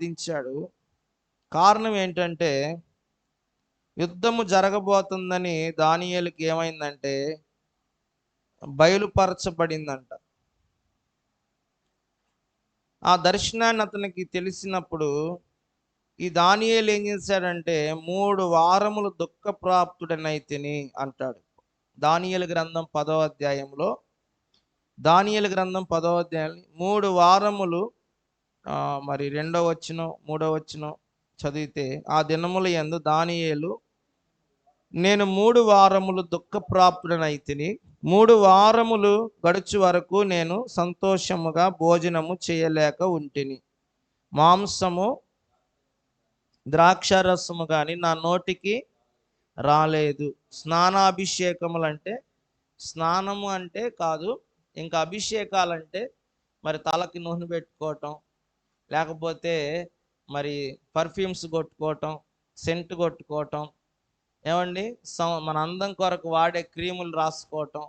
ప్రార్థించాడు. కారణం ఏంటంటే యుద్ధము జరగబోతుందని దానియేలుకి ఏమైందంటే బయలుపరచబడిందంట. ఆ దర్శనాన్ని అతనికి తెలిసినప్పుడు ఈ దానియేలు ఏం చేశాడంటే 3 వారములు దుఃఖప్రాప్తుడనైతిని అంటాడు. దానియేలు గ్రంథం 10వ అధ్యాయంలో, దానియేలు గ్రంథం 10వ అధ్యాయం 3 వారములు మరి 2వ వచనం 3వ వచనం చదివితే, ఆ దినముల యందు దానియేలు నేను 3 వారములు దుఃఖప్రాప్తుడనైతిని, 3 వారములు గడుచు వరకు నేను సంతోషముగా భోజనము చేయలేక ఉంటిని. మాంసము ద్రాక్షారసము కానీ నా నోటికి రాలేదు. స్నానాభిషేకములు అంటే స్నానము అంటే కాదు, ఇంకా అభిషేకాలంటే మరి తలకి నూనె పెట్టుకోవటం, లేకపోతే మరి పర్ఫ్యూమ్స్ కొట్టుకోవటం, సెంట్ కొట్టుకోవటం, ఏమండి మన అందం కొరకు వాడే క్రీములు రాసుకోవటం,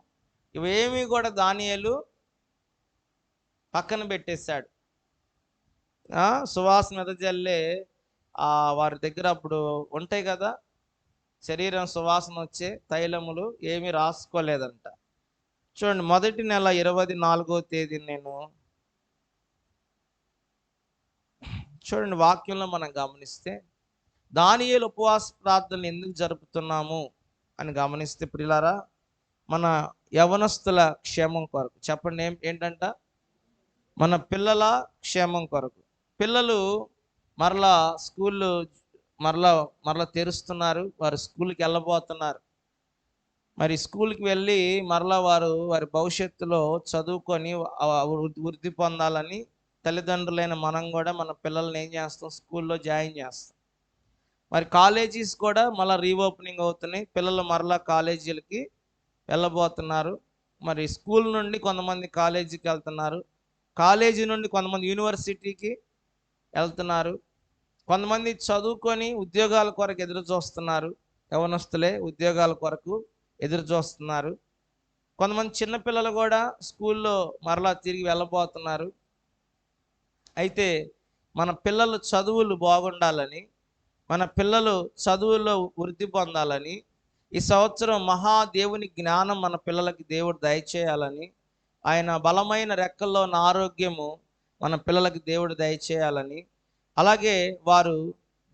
ఇవేమీ కూడా దానియేలు పక్కన పెట్టేశాడు. సువాసన వెదజల్లే వారి దగ్గర అప్పుడు ఉంటాయి కదా, శరీరం సువాసన వచ్చే తైలములు ఏమీ రాసుకోలేదంట. చూడండి, మొదటి నెల 24వ తేదీ చూడండి వాక్యంలో మనం గమనిస్తే దానియేలు ఉపవాస ప్రార్థనలు ఎందుకు జరుపుతున్నాము అని గమనిస్తే ప్రియులారా, మన యవనస్తుల క్షేమం కొరకు. చెప్పండి ఏంటంట? మన పిల్లల క్షేమం కొరకు. పిల్లలు మరలా స్కూళ్ళు మరలా తెరుస్తున్నారు, వారు స్కూల్కి వెళ్ళబోతున్నారు. మరి స్కూల్కి వెళ్ళి మరలా వారి భవిష్యత్తులో చదువుకొని వృద్ధి పొందాలని తల్లిదండ్రులైన మనం కూడా మన పిల్లల్ని ఏం చేస్తాం? స్కూల్లో జాయిన్ చేస్తాం. మరి కాలేజీస్ కూడా మళ్ళీ రీఓపెనింగ్ అవుతున్నాయి, పిల్లలు మరలా కాలేజీలకి వెళ్ళబోతున్నారు. మరి స్కూల్ నుండి కొంతమంది కాలేజీకి వెళ్తున్నారు, కాలేజీ నుండి కొంతమంది యూనివర్సిటీకి వెళ్తున్నారు, కొంతమంది చదువుకొని ఉద్యోగాల కొరకు ఎదురు చూస్తున్నారు. యవనస్తులే ఉద్యోగాల కొరకు ఎదురు చూస్తున్నారు. కొంతమంది చిన్నపిల్లలు కూడా స్కూల్లో మరలా తిరిగి వెళ్ళబోతున్నారు. అయితే మన పిల్లలు చదువులు బాగుండాలని, మన పిల్లలు చదువుల్లో వృద్ధి పొందాలని, ఈ సంవత్సరం మహాదేవుని జ్ఞానం మన పిల్లలకి దేవుడు దయచేయాలని, ఆయన బలమైన రెక్కల్లో ఉన్న ఆరోగ్యము మన పిల్లలకి దేవుడు దయచేయాలని, అలాగే వారు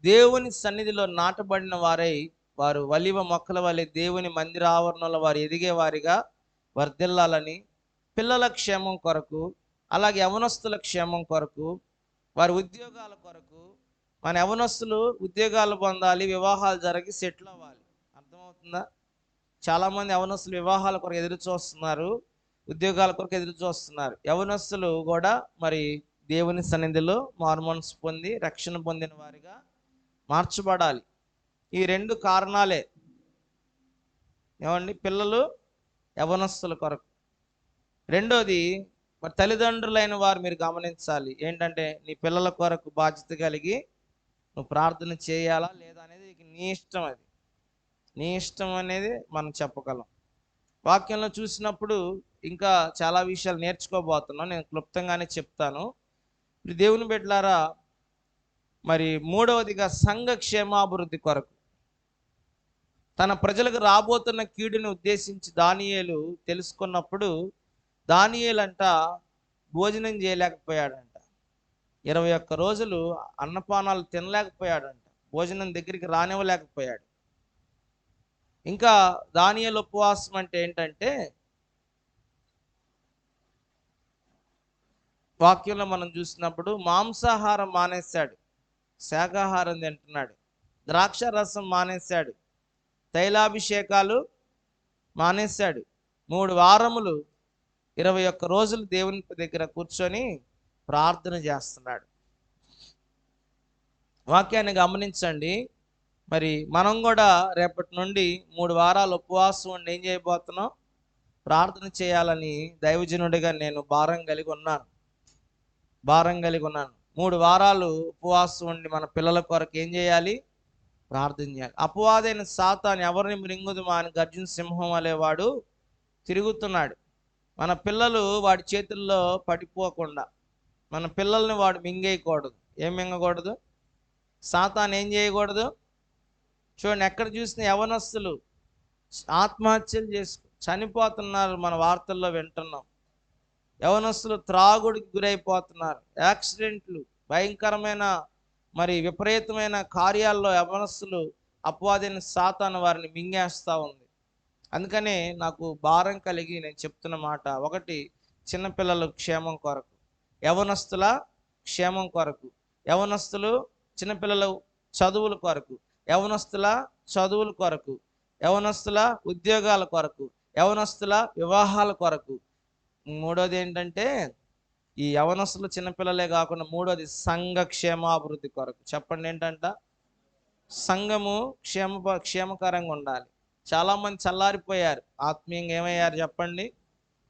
దేవుని సన్నిధిలో నాటబడిన వారై వారు ఒలీవ మొక్కల వలె దేవుని మందిర ఆవరణలో వారు ఎదిగే వారిగా వర్ధిల్లాలని, పిల్లల క్షేమం కొరకు, అలాగే యవనస్తుల క్షేమం కొరకు, వారి ఉద్యోగాల కొరకు. మన యవనస్తులు ఉద్యోగాలు పొందాలి, వివాహాలు జరిగి సెటిల్ అవ్వాలి. అర్థమవుతుందా? చాలామంది యవనస్తులు వివాహాల కొరకు ఎదురు చూస్తున్నారు, ఉద్యోగాల కొరకు ఎదురు చూస్తున్నారు. యవనస్తులు కూడా మరి దేవుని సన్నిధిలో మారుమనసు పొంది రక్షణ పొందిన వారిగా మార్చబడాలి. ఈ 2 కారణాలే, ఏమండి, పిల్లలు యవనస్తుల కొరకు. రెండోది, మరి తల్లిదండ్రులైన వారు మీరు గమనించాలి. ఏంటంటే నీ పిల్లల కొరకు బాధ్యత కలిగి నువ్వు ప్రార్థన చేయాలా లేదా అనేది నీ ఇష్టం. అది నీ ఇష్టం అనేది మనం చెప్పగలం. వాక్యంలో చూసినప్పుడు ఇంకా చాలా విషయాలు నేర్చుకోబోతున్నాం, నేను క్లుప్తంగానే చెప్తాను. దేవుని బిడ్డలారా, మరి 3వదిగా సంఘ క్షేమాభివృద్ధి కొరకు తన ప్రజలకు రాబోతున్న కీడుని ఉద్దేశించి దానియేలు తెలుసుకున్నప్పుడు, దానియేలు అంట భోజనం చేయలేకపోయాడంట. 21 రోజులు అన్నపానాలు తినలేకపోయాడంట, భోజనం దగ్గరికి రానివ్వలేకపోయాడు. ఇంకా దానియేలు ఉపవాసం అంటే ఏంటంటే, వాక్యంలో మనం చూసినప్పుడు మాంసాహారం మానేశాడు, శాకాహారం తింటున్నాడు, ద్రాక్ష రసం మానేశాడు, తైలాభిషేకాలు మానేశాడు. 3 వారములు 21 రోజులు దేవుని దగ్గర కూర్చొని ప్రార్థన చేస్తున్నాడు. వాక్యాన్ని గమనించండి. మరి మనం కూడా రేపటి నుండి 3 వారాలు ఉపవాసం ఉండి ఏం చేయబోతున్నాం? ప్రార్థన చేయాలని దైవజనుడిగా నేను భారం కలిగి ఉన్నాను. 3 వారాలు ఉపవాసం ఉండి మన పిల్లల కొరకు ఏం చేయాలి? ప్రార్థన చేయాలి. అపవాదైన సాతాను ఎవరిని మృంగుదుమా అని గర్జన సింహం వలె వాడు తిరుగుతున్నాడు. మన పిల్లలు వాడి చేతుల్లో పడిపోకుండా, మన పిల్లల్ని వాడు మింగేయకూడదు. ఏం మింగకూడదు? సాతాను ఏం చేయకూడదు? చూడండి, ఎక్కడ చూసిన యవనస్తులు ఆత్మహత్యలు చనిపోతున్నారు, మన వార్తల్లో వింటున్నాం. యవనస్తులు త్రాగుడికి గురైపోతున్నారు, యాక్సిడెంట్లు, భయంకరమైన విపరీతమైన కార్యాల్లో యవనస్తులు అపవాదిని సాతాను వారిని మింగేస్తూ ఉంది. అందుకనే నాకు భారం కలిగి నేను చెప్తున్న మాట ఒకటి, చిన్నపిల్లల క్షేమం కొరకు, యవనస్తుల క్షేమం కొరకు, యవనస్తులు చిన్నపిల్లల చదువుల కొరకు, యవనస్తుల చదువుల కొరకు, యవనస్తుల ఉద్యోగాల కొరకు, యవనస్తుల వివాహాల కొరకు. మూడోది ఏంటంటే, ఈ యవనస్తులు చిన్నపిల్లలే కాకుండా మూడోది సంఘ క్షేమాభివృద్ధి కొరకు. చెప్పండి ఏంటంట? సంఘము క్షేమకరంగా ఉండాలి. చాలామంది చల్లారిపోయారు, ఆత్మీయంగా ఏమయ్యారు చెప్పండి?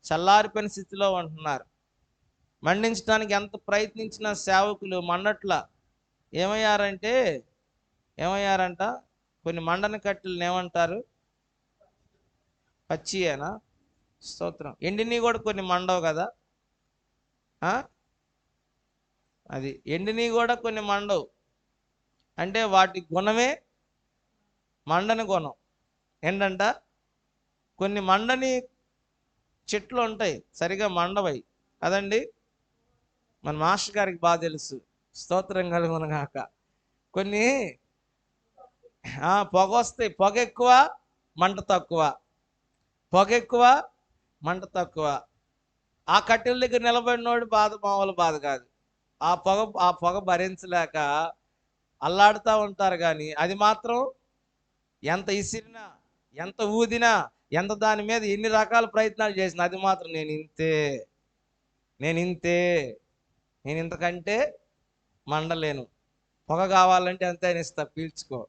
చల్లారిపోయిన స్థితిలో ఉంటున్నారు. మండించడానికి ఎంత ప్రయత్నించిన సేవకులు ఏమయ్యారంట? కొన్ని మండని కట్టెలను ఏమంటారు? పచ్చియేనా? స్తోత్రం. ఎండిని కూడా కొన్ని మండవు కదా, అది ఎండిని కూడా కొన్ని మండవు. అంటే వాటి గుణమే మండని గుణం ఏంటంట? కొన్ని మండని చెట్లు ఉంటాయి, సరిగా మండవై కదండి. మన మాస్టర్ గారికి బాగా తెలుసు, స్తోత్రం కలుగునుగాక. కొన్ని పొగ వస్తాయి, పొగ ఎక్కువ మంట తక్కువ, పొగ ఎక్కువ మంట తక్కువ. ఆ కట్టెల దగ్గర నిలబడినోడు బాధ మామూలు బాధ కాదు. ఆ పొగ భరించలేక అల్లాడుతూ ఉంటారు. కానీ అది మాత్రం ఎంత ఇసిరినా, ఎంత ఊదినా, ఎంత దాని మీద ఎన్ని రకాల ప్రయత్నాలు చేసినా అది మాత్రం నేను ఇంతకంటే మండలేను. పొగ కావాలంటే ఎంతైనా ఇస్తా, పీల్చుకో,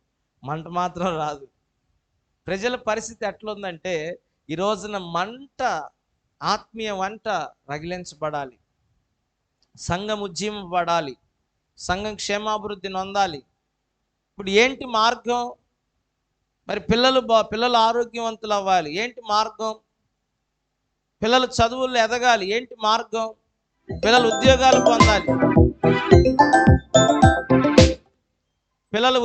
మంట మాత్రం రాదు. ప్రజల పరిస్థితి ఎట్లుందంటే, ఈ రోజున మంట, ఆత్మీయ మంట రగిలించబడాలి, సంఘం ఉజ్జీవింపబడాలి, సంఘం క్షేమాభివృద్ధి నొందాలి. ఇప్పుడు ఏంటి మార్గం? పిల్లలు ఆరోగ్యవంతులు అవ్వాలి, ఏంటి మార్గం? పిల్లలు చదువుల్లో ఎదగాలి, ఏంటి మార్గం? పిల్లలు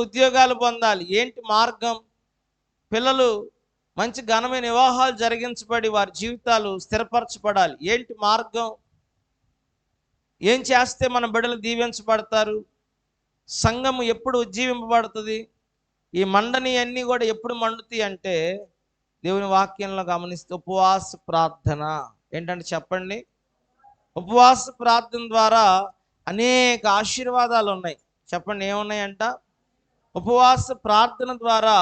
ఉద్యోగాలు పొందాలి, ఏంటి మార్గం? పిల్లలు మంచి ఘనమైన వివాహాలు జరిగించబడి వారి జీవితాలు స్థిరపరచబడాలి, ఏంటి మార్గం? ఏం చేస్తే మన బిడ్డలు దీవించబడతారు? సంఘము ఎప్పుడు ఉజ్జీవింపబడుతుంది? ఈ మండని అన్నీ కూడా ఎప్పుడు మండుతాయి అంటే, దేవుని వాక్యంలో గమనిస్తే ఉపవాస ప్రార్థన. ఏంటంటే చెప్పండి? ఉపవాస ప్రార్థన ద్వారా అనేక ఆశీర్వాదాలు ఉన్నాయి. చెప్పండి, ఏమున్నాయంట? ఉపవాస ప్రార్థన ద్వారా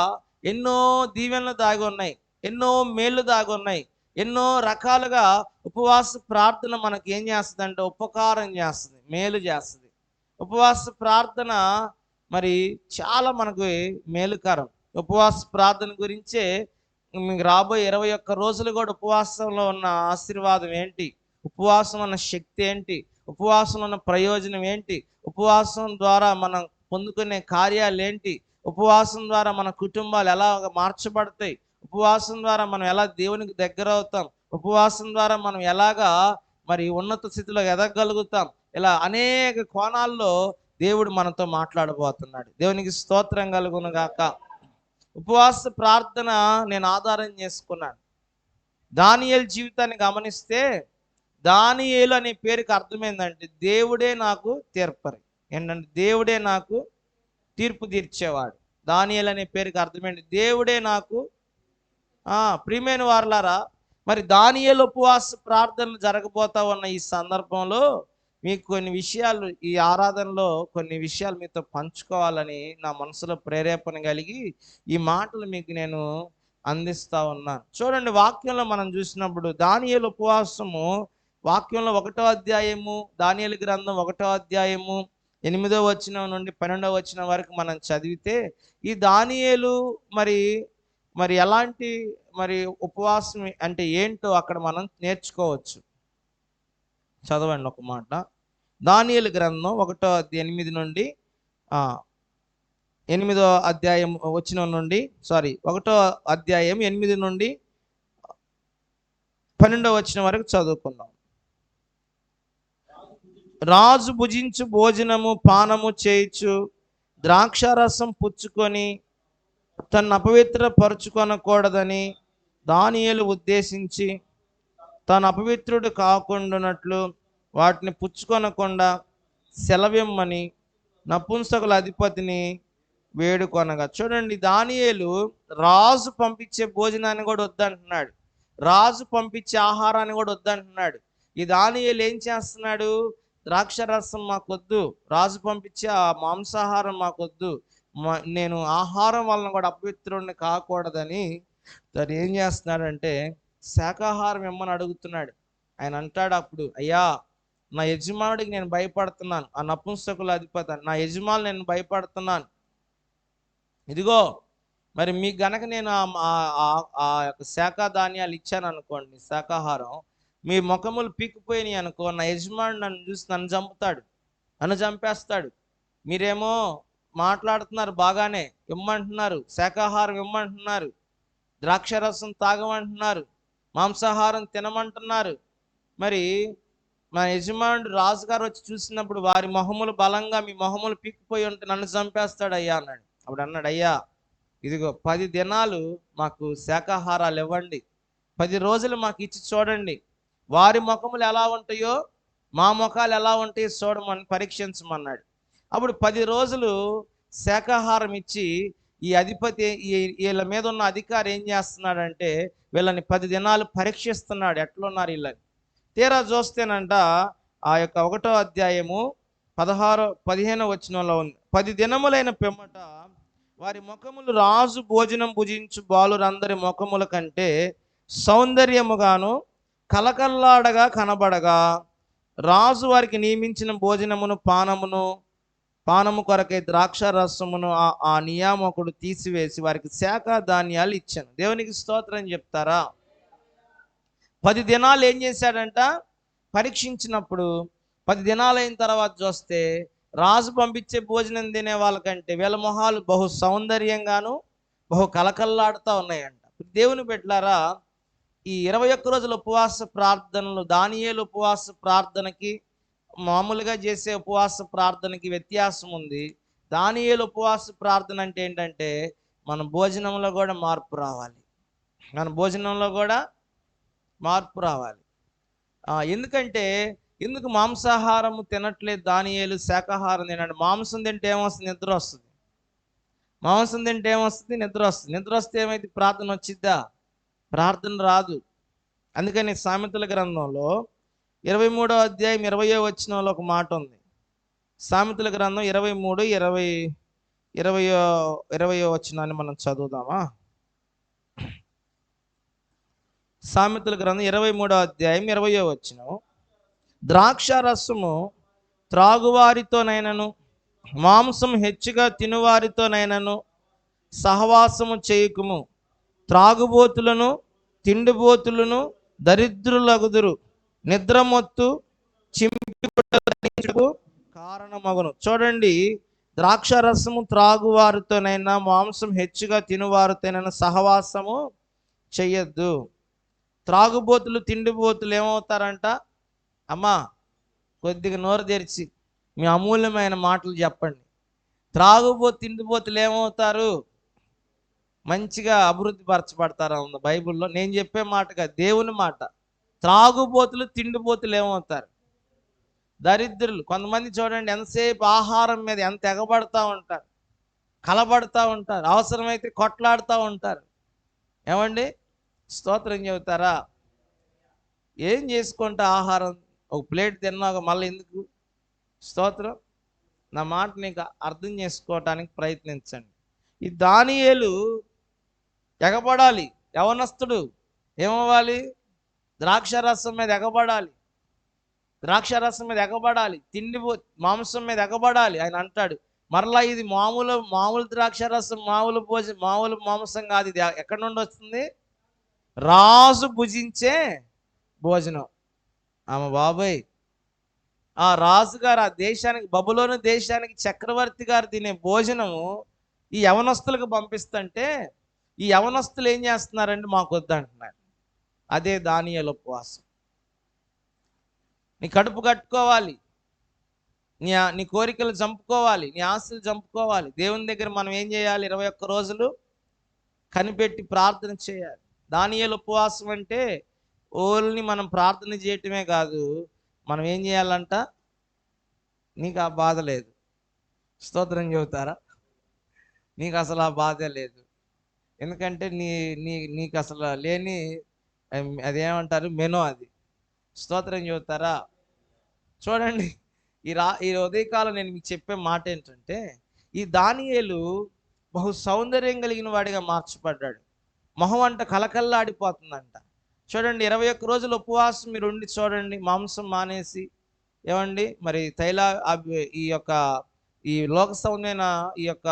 ఎన్నో దీవెనలు దాగి ఉన్నాయి, ఎన్నో మేళ్ళు దాగి ఉన్నాయి. ఎన్నో రకాలుగా ఉపవాస ప్రార్థన మనకి ఏం చేస్తుంది అంటే ఉపకారం చేస్తుంది, మేలు చేస్తుంది. ఉపవాస ప్రార్థన చాలా మనకు మేలుకరం. ఉపవాస ప్రార్థన గురించే మీకు రాబోయే 21 రోజులు కూడా ఉపవాసంలో ఉన్న ఆశీర్వాదం ఏంటి, ఉపవాసం ఉన్న శక్తి ఏంటి, ఉపవాసంలో ఉన్న ప్రయోజనం ఏంటి, ఉపవాసం ద్వారా మనం పొందుకునే కార్యాలు ఏంటి, ఉపవాసం ద్వారా మన కుటుంబాలు ఎలా మార్చబడతాయి, ఉపవాసం ద్వారా మనం ఎలా దేవునికి దగ్గర అవుతాం, ఉపవాసం ద్వారా మనం ఎలాగా ఉన్నత స్థితిలో ఎదగలుగుతాం, ఇలా అనేక కోణాల్లో దేవుడు మనతో మాట్లాడబోతున్నాడు. దేవునికి స్తోత్రం కలుగును గాక. ఉపవాస ప్రార్థన నేను ఆధారం చేసుకున్నాను. దానియేలు జీవితాన్ని గమనిస్తే, దానియేలు అనే పేరుకి అర్థమైందంటే దేవుడే నాకు తీర్పరి. ఏంటంటే దేవుడే నాకు తీర్పు తీర్చేవాడు. దానియేలు అనే పేరుకి అర్థమైంది దేవుడే నాకు. ప్రియమైన వారలారా, దానియేలు ఉపవాస ప్రార్థనలు జరగబోతా ఉన్న ఈ సందర్భంలో మీకు కొన్ని విషయాలు, ఈ ఆరాధనలో కొన్ని విషయాలు మీతో పంచుకోవాలని నా మనసులో ప్రేరేపణ కలిగి ఈ మాటలు మీకు నేను అందిస్తా ఉన్నాను. చూడండి, వాక్యంలో మనం చూసినప్పుడు దానియేలు ఉపవాసము, వాక్యంలో 1వ అధ్యాయము, దానియేలు గ్రంథం 1వ అధ్యాయము 8వ వచనం నుండి 12వ వచనం వరకు మనం చదివితే, ఈ దానియేలు ఎలాంటి ఉపవాసం అంటే ఏంటో అక్కడ మనం నేర్చుకోవచ్చు. చదవండి ఒక మాట. దానియేలు గ్రంథం 1వ అధ్యాయం 8 నుండి 8వ అధ్యాయం వచనం నుండి 1వ అధ్యాయం 8 నుండి 12వ వచనం వరకు చదువుకుందాం. రాజు భుజించు భోజనము పానము చేయుచు ద్రాక్షారసం పుచ్చుకొని తను అపవిత్రపరచుకొనకూడదని దానియేలు ఉద్దేశించి తాను అపవిత్రుడు కాకుండానట్లు వాటిని పుచ్చుకొనకుండా సెలవిమ్మని నపుంసకుల అధిపతిని వేడుకొనగా. చూడండి, దానియేలు రాజు పంపించే భోజనాన్ని కూడా వద్దంటున్నాడు, రాజు పంపించే ఆహారాన్ని కూడా వద్దంటున్నాడు. ఈ దానియేలు ఏం చేస్తున్నాడు? ద్రాక్షరసం మాకొద్దు, రాజు పంపించే ఆ మాంసాహారం మాకొద్దు, నేను ఆహారం వలన కూడా అపవిత్రుడిని కాకూడదని తను ఏం చేస్తున్నాడంటే శాకాహారం ఇమ్మని అడుగుతున్నాడు. ఆయన అంటాడు అప్పుడు, అయ్యా నా యజమానుడికి నేను భయపడుతున్నాను, ఆ నపుంసకుల అధిపతి నా యజమానులు నేను భయపడుతున్నాను. ఇదిగో మరి మీకు గనక నేను ఆ యొక్క శాఖా ధాన్యాలు ఇచ్చాను అనుకోండి, శాకాహారం, మీ ముఖములు పీకిపోయినాయి అనుకో, నా యజమానుడు నన్ను చూసి నన్ను చంపుతాడు, నన్ను చంపేస్తాడు. మీరేమో మాట్లాడుతున్నారు, బాగానే ఇమ్మంటున్నారు, శాకాహారం ఇమ్మంటున్నారు, ద్రాక్షరసం తాగమంటున్నారు, మాంసాహారం తినమంటున్నారు. మరి మా యజమానుడు రాజుగారు వచ్చి చూసినప్పుడు వారి మొహములు బలంగా మీ మొహములు పీకిపోయి ఉంటే నన్ను చంపేస్తాడు అయ్యా అన్నాడు. అప్పుడు అన్నాడు, అయ్యా ఇదిగో 10 దినాలు మాకు శాకాహారాలు ఇవ్వండి, 10 రోజులు మాకు ఇచ్చి చూడండి, వారి ముఖములు ఎలా ఉంటాయో మా ముఖాలు ఎలా ఉంటాయో చూడమని పరీక్షించమన్నాడు. అప్పుడు 10 రోజులు శాకాహారం ఇచ్చి ఈ అధిపతి వీళ్ళ మీద ఉన్న అధికారి ఏం చేస్తున్నాడంటే వీళ్ళని 10 దినాలు పరీక్షిస్తున్నాడు, ఎట్లున్నారు వీళ్ళని. తీరా చూస్తేనంట ఆ యొక్క 1వ అధ్యాయము 15వ వచనంలో ఉంది, 10 దినములైన పిమ్మట వారి ముఖములు రాజు భోజనం భుజించు బాలురందరి ముఖముల కంటే సౌందర్యముగాను కలకల్లాడగా కనబడగా రాజు వారికి నియమించిన భోజనమును పానము కొరకై ద్రాక్ష రసమును ఆ నియామకుడు తీసివేసి వారికి శాఖా ధాన్యాలు ఇచ్చాను. దేవునికి స్తోత్రం చెప్తారా? 10 దినాలు ఏం చేశాడంట? పరీక్షించినప్పుడు 10 దినాలు అయిన తర్వాత చూస్తే రాజు పంపించే భోజనం తినే వాళ్ళకంటే వీళ్ళ మొహాలు బహు సౌందర్యంగాను బహు కలకల్లాడుతూ ఉన్నాయంట. దేవుని బిడ్డలారా, ఈ 21 రోజుల ఉపవాస ప్రార్థనలు, దానియేలు ఉపవాస ప్రార్థనకి మామూలుగా చేసే ఉపవాస ప్రార్థనకి వ్యత్యాసం ఉంది. దానియేలు ఉపవాస ప్రార్థన అంటే ఏంటంటే మన భోజనంలో కూడా మార్పు రావాలి, మన భోజనంలో కూడా మార్పు రావాలి. ఎందుకు మాంసాహారము తినట్లేదు దానియేలు, శాకాహారం తినండి? మాంసం తింటే ఏమొస్తుంది? నిద్ర వస్తుంది. మాంసం తింటే ఏమొస్తుంది? నిద్ర వస్తుంది. నిద్ర వస్తే ఏమైతే? ప్రార్థన వచ్చిద్దా? ప్రార్థన రాదు. అందుకని సామెతల గ్రంథంలో 23వ అధ్యాయం 20వ వచనంలో ఒక మాట ఉంది. సామెతల గ్రంథం 20వ వచనాన్ని మనం చదువుదామా? సామెతల గ్రంథం 23వ అధ్యాయం 20వ వచనం, ద్రాక్షారసము త్రాగువారితోనైనను మాంసం హెచ్చుగా తినువారితోనైనను సహవాసము చేయకుము, త్రాగుబోతులను తిండిబోతులను దరిద్రులగుదురు, నిద్రమొత్తు చింపికు కారణమగును. చూడండి, ద్రాక్షారసము త్రాగువారితోనైనా మాంసం హెచ్చుగా తినువారితోనైనా సహవాసము చెయ్యొద్దు. త్రాగుబోతులు తిండిబోతులు ఏమవుతారంట? అమ్మా కొద్దిగా నోరు తెరిచి మీ అమూల్యమైన మాటలు చెప్పండి. తిండిబోతులు ఏమవుతారు? మంచిగా అభివృద్ధి పరచబడతారా ఉంది బైబిల్లో. నేను చెప్పే మాటగా దేవుని మాట. త్రాగుబోతులు తిండిబోతులు ఏమవుతారు? దరిద్రులు. కొంతమంది చూడండి ఎంతసేపు ఆహారం మీద ఎంత ఎగబడతా ఉంటారు, కలబడతా ఉంటారు, అవసరమైతే కొట్లాడుతూ ఉంటారు. ఏమండి, స్తోత్రం చెబుతారా? ఏం చేసుకుంటా ఆహారం? ఒక ప్లేట్ తిన్నాక మళ్ళీ ఎందుకు స్తోత్రం? నా మాట నీకు అర్థం చేసుకోవటానికి ప్రయత్నించండి. ఈ దానియేలు ఎగబడాలి. యవనస్తుడు ఏమవ్వాలి? ద్రాక్షారసం మీద ఎగబడాలి, ద్రాక్షారసం మీద ఎగబడాలి, మాంసం మీద ఎగబడాలి. ఆయన అంటాడు మరలా ఇది మామూలు ద్రాక్షారసం, మామూలు మాంసం కాదు, ఇది ఎక్కడి నుండి వస్తుంది? రాజు భుజించే భోజనం. ఆమె బాబాయ్, ఆ రాజుగారు ఆ దేశానికి, బబులోను దేశానికి చక్రవర్తి గారు తినే భోజనము ఈ యవనస్తులకు పంపిస్తుంటే ఈ యవనస్తులు ఏం చేస్తున్నారండి? మాకు వద్దంటున్నారు. అదే దానియేలు ఉపవాసం. నీ కడుపు కట్టుకోవాలి, నీ కోరికలు చంపుకోవాలి, నీ ఆశలు చంపుకోవాలి. దేవుని దగ్గర మనం ఏం చేయాలి? 21 రోజులు కనిపెట్టి ప్రార్థన చేయాలి. దానియేలు ఉపవాసం అంటే ఓన్లీ మనం ప్రార్థన చేయటమే కాదు, మనం ఏం చేయాలంట? నీకు ఆ బాధ లేదు. స్తోత్రం చెబుతారా? నీకు అసలు ఆ బాధే లేదు. ఎందుకంటే నీకు అసలు లేని అదేమంటారు మెనూ అది. స్తోత్రం చెబుతారా? చూడండి, ఈ ఉదయకాలం నేను మీకు చెప్పే మాట ఏంటంటే, ఈ దానియేలు బహు సౌందర్యం కలిగిన వాడిగా మార్చబడ్డాడు. మొహం అంట కలకల్లాడిపోతుందంట. చూడండి, 21 రోజులు ఉపవాసం మీరు ఉండి చూడండి, మాంసం మానేసి, ఏమండి మరి ఈ లోక సౌందర్యమైన ఈ యొక్క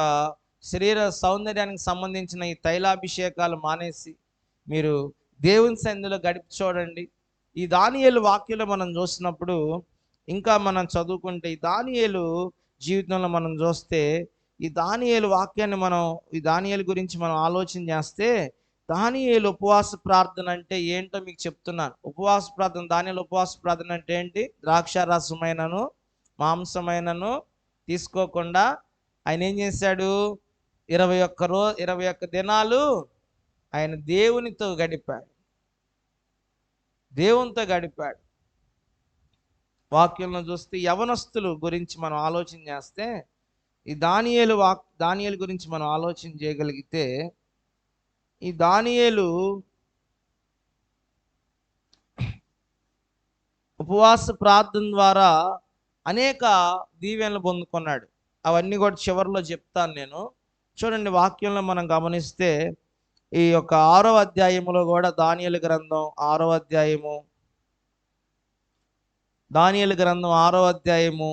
శరీర సౌందర్యానికి సంబంధించిన ఈ తైలాభిషేకాలు మానేసి మీరు దేవుని సన్నిధిలో గడిపి చూడండి. ఈ దానియేలు వాక్యంలో మనం చూసినప్పుడు, ఇంకా మనం చదువుకుంటే, ఈ దానియేలు జీవితంలో మనం చూస్తే, ఈ దానియేలు వాక్యాన్ని ఈ దానియేలు గురించి మనం ఆలోచన చేస్తే, దానియేలు ఉపవాస ప్రార్థన అంటే ఏంటో మీకు చెప్తున్నాను. ఉపవాస ప్రార్థన, దానియేలు ఉపవాస ప్రార్థన అంటే ఏంటి? ద్రాక్షారసమైనను మాంసమైనను తీసుకోకుండా ఆయన ఏం చేశాడు? 21 దినాలు ఆయన దేవునితో గడిపాడు. దేవునితో గడిపాడు. వాక్యంలో చూస్తే యవనస్తులు గురించి మనం ఆలోచన చేస్తే, ఈ దానియేలు గురించి మనం ఆలోచన చేయగలిగితే, ఈ దానియేలు ఉపవాస ప్రార్థన ద్వారా అనేక దీవెనలు పొందుకున్నాడు. అవన్నీ కూడా చివరిలో చెప్తాను నేను. చూడండి, వాక్యంలో మనం గమనిస్తే ఈ యొక్క 6వ అధ్యాయములో కూడా దానియేలు గ్రంథం 6వ అధ్యాయము, దానియేలు గ్రంథం 6వ అధ్యాయము,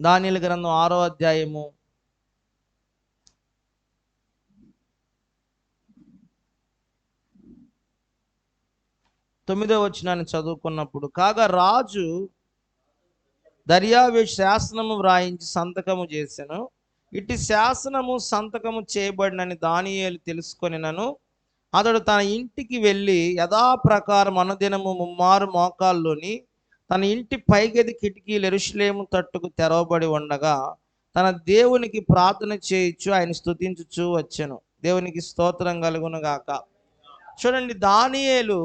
దానియేలు గ్రంథం 6వ అధ్యాయము 9వ వచనాన్ని చదువుకున్నప్పుడు, కాగా రాజు దర్యావేషు శాసనము వ్రాయించి సంతకము చేసెను. ఇటు శాసనము సంతకము చేయబడినని దానియేలు తెలుసుకొనినను అతడు తన ఇంటికి వెళ్ళి యథాప్రకారం అనుదినము ముమ్మారు మోకాల్లోని తన ఇంటి పైగది కిటికీలు యెరూషలేము తట్టుకు తెరవబడి ఉండగా తన దేవునికి ప్రార్థన చేయుచు ఆయన స్తుతించుచు వచ్చెను. దేవునికి స్తోత్రం కలుగును గాక. చూడండి, దానియేలు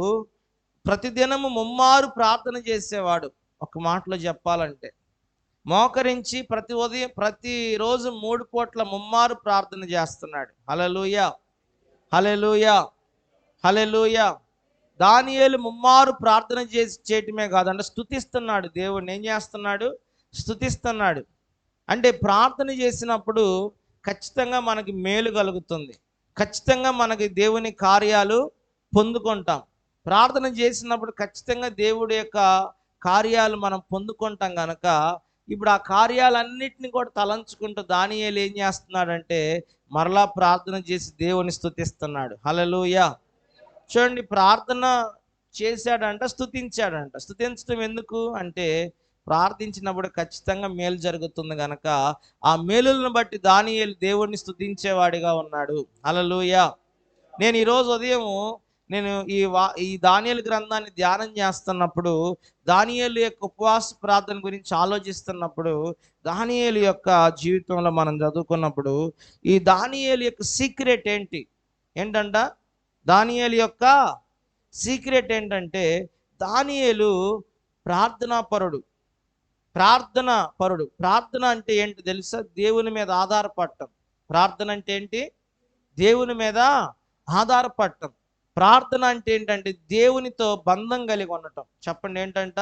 ప్రతిదినము ముమ్మారు ప్రార్థన చేసేవాడు. ఒక మాటలో చెప్పాలంటే, మోకరించి ప్రతిరోజు 3 పూట్ల ముమ్మారు ప్రార్థన చేస్తున్నాడు. హల్లెలూయా, హల్లెలూయా, హల్లెలూయా. దానియేలు ముమ్మారు ప్రార్థన చేయటమే కాదంటే స్తుతిస్తున్నాడు. దేవుడిని ఏం చేస్తున్నాడు? స్తుతిస్తున్నాడు. అంటే ప్రార్థన చేసినప్పుడు ఖచ్చితంగా మనకి మేలు కలుగుతుంది. ఖచ్చితంగా మనకి దేవుని కార్యాలు పొందుకుంటాం. ప్రార్థన చేసినప్పుడు ఖచ్చితంగా దేవుడి యొక్క కార్యాలు మనం పొందుకుంటాం కనుక, ఇప్పుడు ఆ కార్యాలన్నిటిని కూడా తలంచుకుంటూ దానియేలు ఏం చేస్తున్నాడంటే మరలా ప్రార్థన చేసి దేవుని స్తుతిస్తున్నాడు. హల్లెలూయా. చూడండి, ప్రార్థన చేశాడంట, స్తుతించాడంట. స్తుతించడం ఎందుకు అంటే, ప్రార్థించినప్పుడు ఖచ్చితంగా మేలు జరుగుతుంది కనుక ఆ మేలులను బట్టి దానియేలు దేవుణ్ణి స్తుతించేవాడిగా ఉన్నాడు. హల్లెలూయా. నేను ఈరోజు ఉదయం ఈ దానియేలు గ్రంథాన్ని ధ్యానం చేస్తున్నప్పుడు, దానియేలు యొక్క ఉపవాస ప్రార్థన గురించి ఆలోచిస్తున్నప్పుడు, దానియేలు యొక్క జీవితంలో మనం చదువుకున్నప్పుడు, ఈ దానియేలు యొక్క సీక్రెట్ ఏంటంట? దానియేలు యొక్క సీక్రెట్ ఏంటంటే, దానియేలు ప్రార్థనాపరుడు. ప్రార్థన అంటే ఏంటి తెలుసా? దేవుని మీద ఆధారపడటం. ప్రార్థన అంటే ఏంటి? దేవుని మీద ఆధారపడటం. ప్రార్థన అంటే ఏంటంటే దేవునితో బంధం కలిగి ఉండటం. చెప్పండి, ఏంటంట?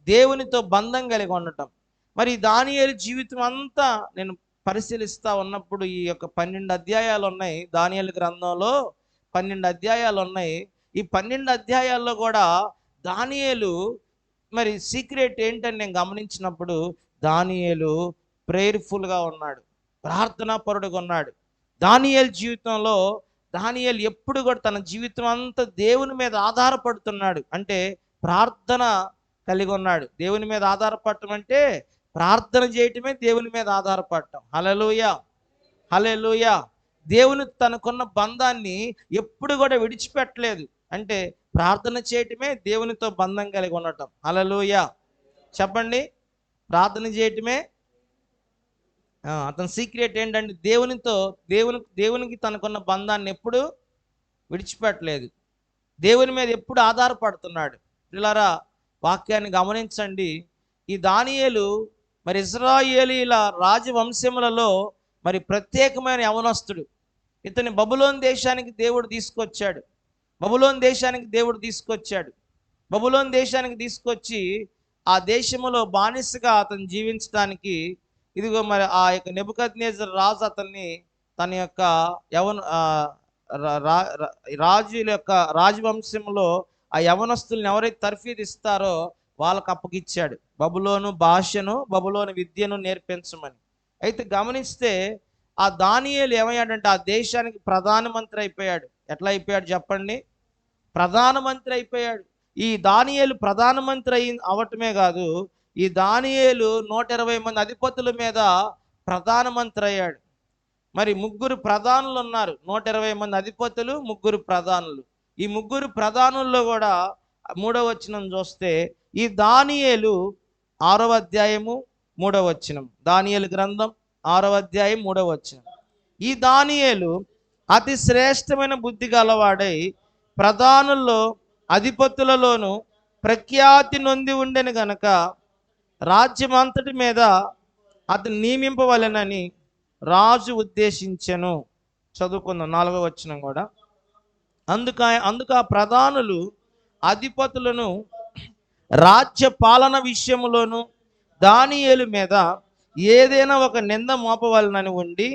దేవునితో బంధం కలిగి ఉండటం. మరి దానియేలు జీవితం అంతా నేను పరిశీలిస్తా ఉన్నప్పుడు, ఈ యొక్క 12 అధ్యాయాలు ఉన్నాయి దానియేలు గ్రంథంలో. 12 అధ్యాయాలు ఉన్నాయి. ఈ 12 అధ్యాయాల్లో కూడా దానియేలు మరి సీక్రెట్ ఏంటని నేను గమనించినప్పుడు, దానియేలు ప్రేయర్ఫుల్గా ఉన్నాడు, ప్రార్థనాపరుడుగా ఉన్నాడు. దానియేలు జీవితంలో దానియేలు ఎప్పుడు కూడా తన జీవితం అంతా దేవుని మీద ఆధారపడుతున్నాడు. అంటే ప్రార్థన కలిగి ఉన్నాడు. దేవుని మీద ఆధారపడటం అంటే ప్రార్థన చేయటమే దేవుని మీద ఆధారపడటం. హల్లెలూయా, హల్లెలూయా. దేవుని తనకున్న బంధాన్ని ఎప్పుడు కూడా విడిచిపెట్టలేదు. అంటే ప్రార్థన చేయటమే దేవునితో బంధం కలిగి ఉండటం. హల్లెలూయా చెప్పండి. ప్రార్థన చేయటమే అతని సీక్రెట్ ఏంటంటే దేవునికి తనకున్న బంధాన్ని ఎప్పుడు విడిచిపెట్టలేదు. దేవుని మీద ఎప్పుడు ఆధారపడుతున్నాడు. పిల్లరా వాక్యాన్ని గమనించండి. ఈ దానియేలు మరి ఇశ్రాయేలీల రాజవంశములలో మరి ప్రత్యేకమైన యవనస్తుడు. ఇతని బబులోను దేశానికి దేవుడు తీసుకొచ్చాడు. బబులోను దేశానికి తీసుకొచ్చి ఆ దేశములో బానిసగా అతను జీవించడానికి ఇదిగో మరి ఆ యొక్క నెబుకద్నెజర్ రాజు అతన్ని తన యొక్క రాజుల యొక్క రాజవంశంలో ఆ యవనస్తుల్ని ఎవరైతే తర్ఫీదు ఇస్తారో వాళ్ళకు అప్పగిచ్చాడు. బబులోను భాషను, బబులోను విద్యను నేర్పించమని. అయితే గమనిస్తే ఆ దానియేలు ఏమయ్యాడంటే ఆ దేశానికి ప్రధానమంత్రి అయిపోయాడు. ఎట్లా అయిపోయాడు చెప్పండి? ప్రధానమంత్రి అయిపోయాడు. ఈ దానియేలు ప్రధానమంత్రి అవటమే కాదు, ఈ దానియేలు 120 మంది అధిపతుల మీద ప్రధానమంత్రి అయ్యాడు. మరి 3 ప్రధానులు ఉన్నారు. 120 మంది అధిపతులు, 3 ప్రధానులు. ఈ 3 ప్రధానుల్లో కూడా 3వ వచనం చూస్తే ఈ దానియేలు 6వ అధ్యాయము 3వ వచనం. దానియేలు గ్రంథం 6వ అధ్యాయం 3వ వచనం. ఈ దానియేలు అతి శ్రేష్టమైన బుద్ధి గలవాడై ప్రధానుల్లో అధిపతులలోను ప్రఖ్యాతి నొంది ఉండెను గనక రాజ్యమంతటి మీద అతను నియమింపవలెనని రాజు ఉద్దేశించెను. చదువుకుందాం 4వ వచనం కూడా. అందుకు ఆ ప్రధానులు అధిపతులను రాజ్య పాలన విషయంలోను దానియేలు మీద ఏదైనా ఒక నింద మోపవలనని ఉండి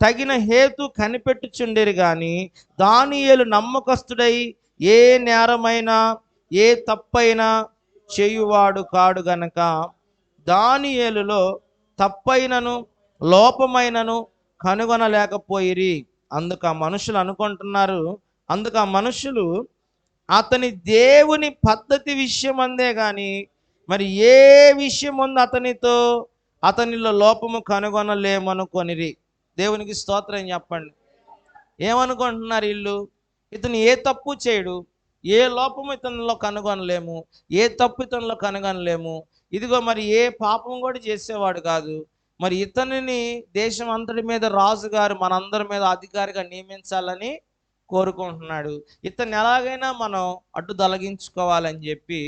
తగిన హేతు కనిపెట్టుచుండేరు గాని దానియేలు నమ్మకస్తుడై ఏ నేరమైనా ఏ తప్పైనా చేయువాడు కాడు గనక దానియేలులో తప్పైనను లోపమైనను కనుగొనలేకపోయిరి. అందుకు ఆ మనుషులు అతని దేవుని పద్ధతి విషయం అందే కానీ మరి ఏ విషయం ఉంది అతనిలో లోపము కనుగొనలేమనుకొనిరి. దేవునికి స్తోత్రం చెప్పండి. ఏమనుకుంటున్నారు వీళ్ళు? ఇతను ఏ తప్పు చేయడు, ఏ లోపము ఇతనిలో కనుగొనలేము, ఏ తప్పు ఇతనిలో కనుగొనలేము. ఇదిగో మరి ఏ పాపం కూడా చేసేవాడు కాదు. మరి ఇతనిని దేశం అంతటి మీద రాజుగారు మనందరి మీద అధికారిగా నియమించాలని కోరుకుంటున్నాడు. ఇతన్ని ఎలాగైనా మనం అడ్డు తొలగించుకోవాలని చెప్పి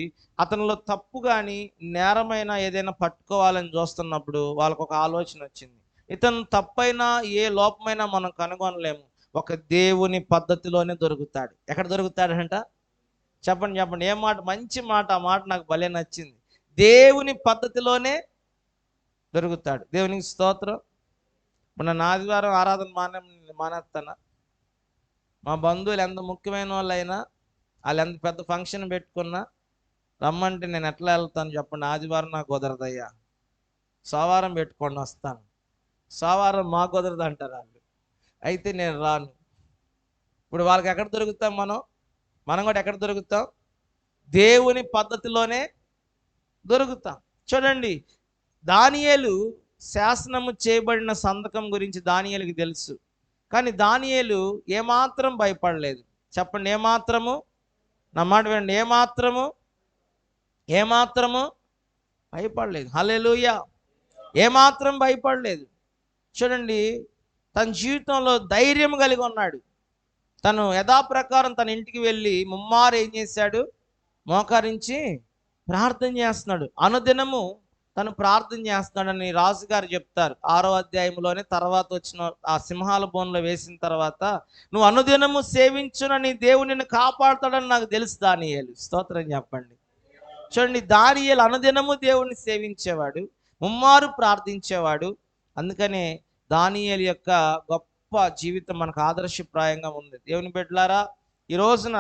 అతనిలో తప్పు కానీ నేరమైన ఏదైనా పట్టుకోవాలని చూస్తున్నప్పుడు వాళ్ళకు ఒక ఆలోచన వచ్చింది. ఇతను తప్పైనా ఏ లోపమైనా మనం కనుగొనలేము, ఒక దేవుని పద్ధతిలోనే దొరుకుతాడు. ఎక్కడ దొరుకుతాడంట? చెప్పండి. ఏ మాట? మంచి మాట. ఆ మాట నాకు భలే నచ్చింది. దేవుని పద్ధతిలోనే దొరుకుతాడు. దేవునికి స్తోత్రం. మొన్న ఆదివారం ఆరాధన మానేస్తానా? మా బంధువులు ఎంత ముఖ్యమైన వాళ్ళైనా, వాళ్ళు ఎంత పెద్ద ఫంక్షన్ పెట్టుకున్నా రమ్మంటే నేను ఎట్లా వెళ్తాను చెప్పండి? ఆదివారం నాకు కుదరదయ్యా, సోమవారం పెట్టుకొని వస్తాను. సోమవారం మా కుదరదు అంటారు వాళ్ళు. అయితే నేను రాను. ఇప్పుడు వాళ్ళకి ఎక్కడ దొరుకుతాం? మనం కూడా ఎక్కడ దొరుకుతాం? దేవుని పద్ధతిలోనే దొరుకుతాం. చూడండి, దానియేలు శాసనము చేయబడిన సంతకం గురించి దానియేలుకి తెలుసు. కానీ దానియేలు ఏమాత్రం భయపడలేదు. చెప్పండి, ఏమాత్రము. నా మాట వినండి, ఏమాత్రము భయపడలేదు. హల్లెలూయా. ఏమాత్రం భయపడలేదు. చూడండి, తన జీవితంలో ధైర్యం కలిగి ఉన్నాడు. తను యథాప్రకారం తన ఇంటికి వెళ్ళి ముమ్మారు ఏం చేశాడు? మోకరించి ప్రార్థన చేస్తున్నాడు. అనుదినము తను ప్రార్థన చేస్తున్నాడని రాజుగారు చెప్తారు 6వ అధ్యాయంలోనే. తర్వాత వచ్చిన ఆ సింహాల బోన్లో వేసిన తర్వాత నువ్వు అనుదినము సేవించునని దేవుడు నిన్ను కాపాడుతాడని నాకు తెలుసు దానియేలు. స్తోత్రం చెప్పండి. చూడండి, దానియేలు అనుదినము దేవుణ్ణి సేవించేవాడు, ముమ్మారు ప్రార్థించేవాడు. అందుకనే దానియేలు యొక్క గొప్ప జీవితం మనకు ఆదర్శప్రాయంగా ఉంది. దేవుని బిడ్డలారా, ఈ రోజున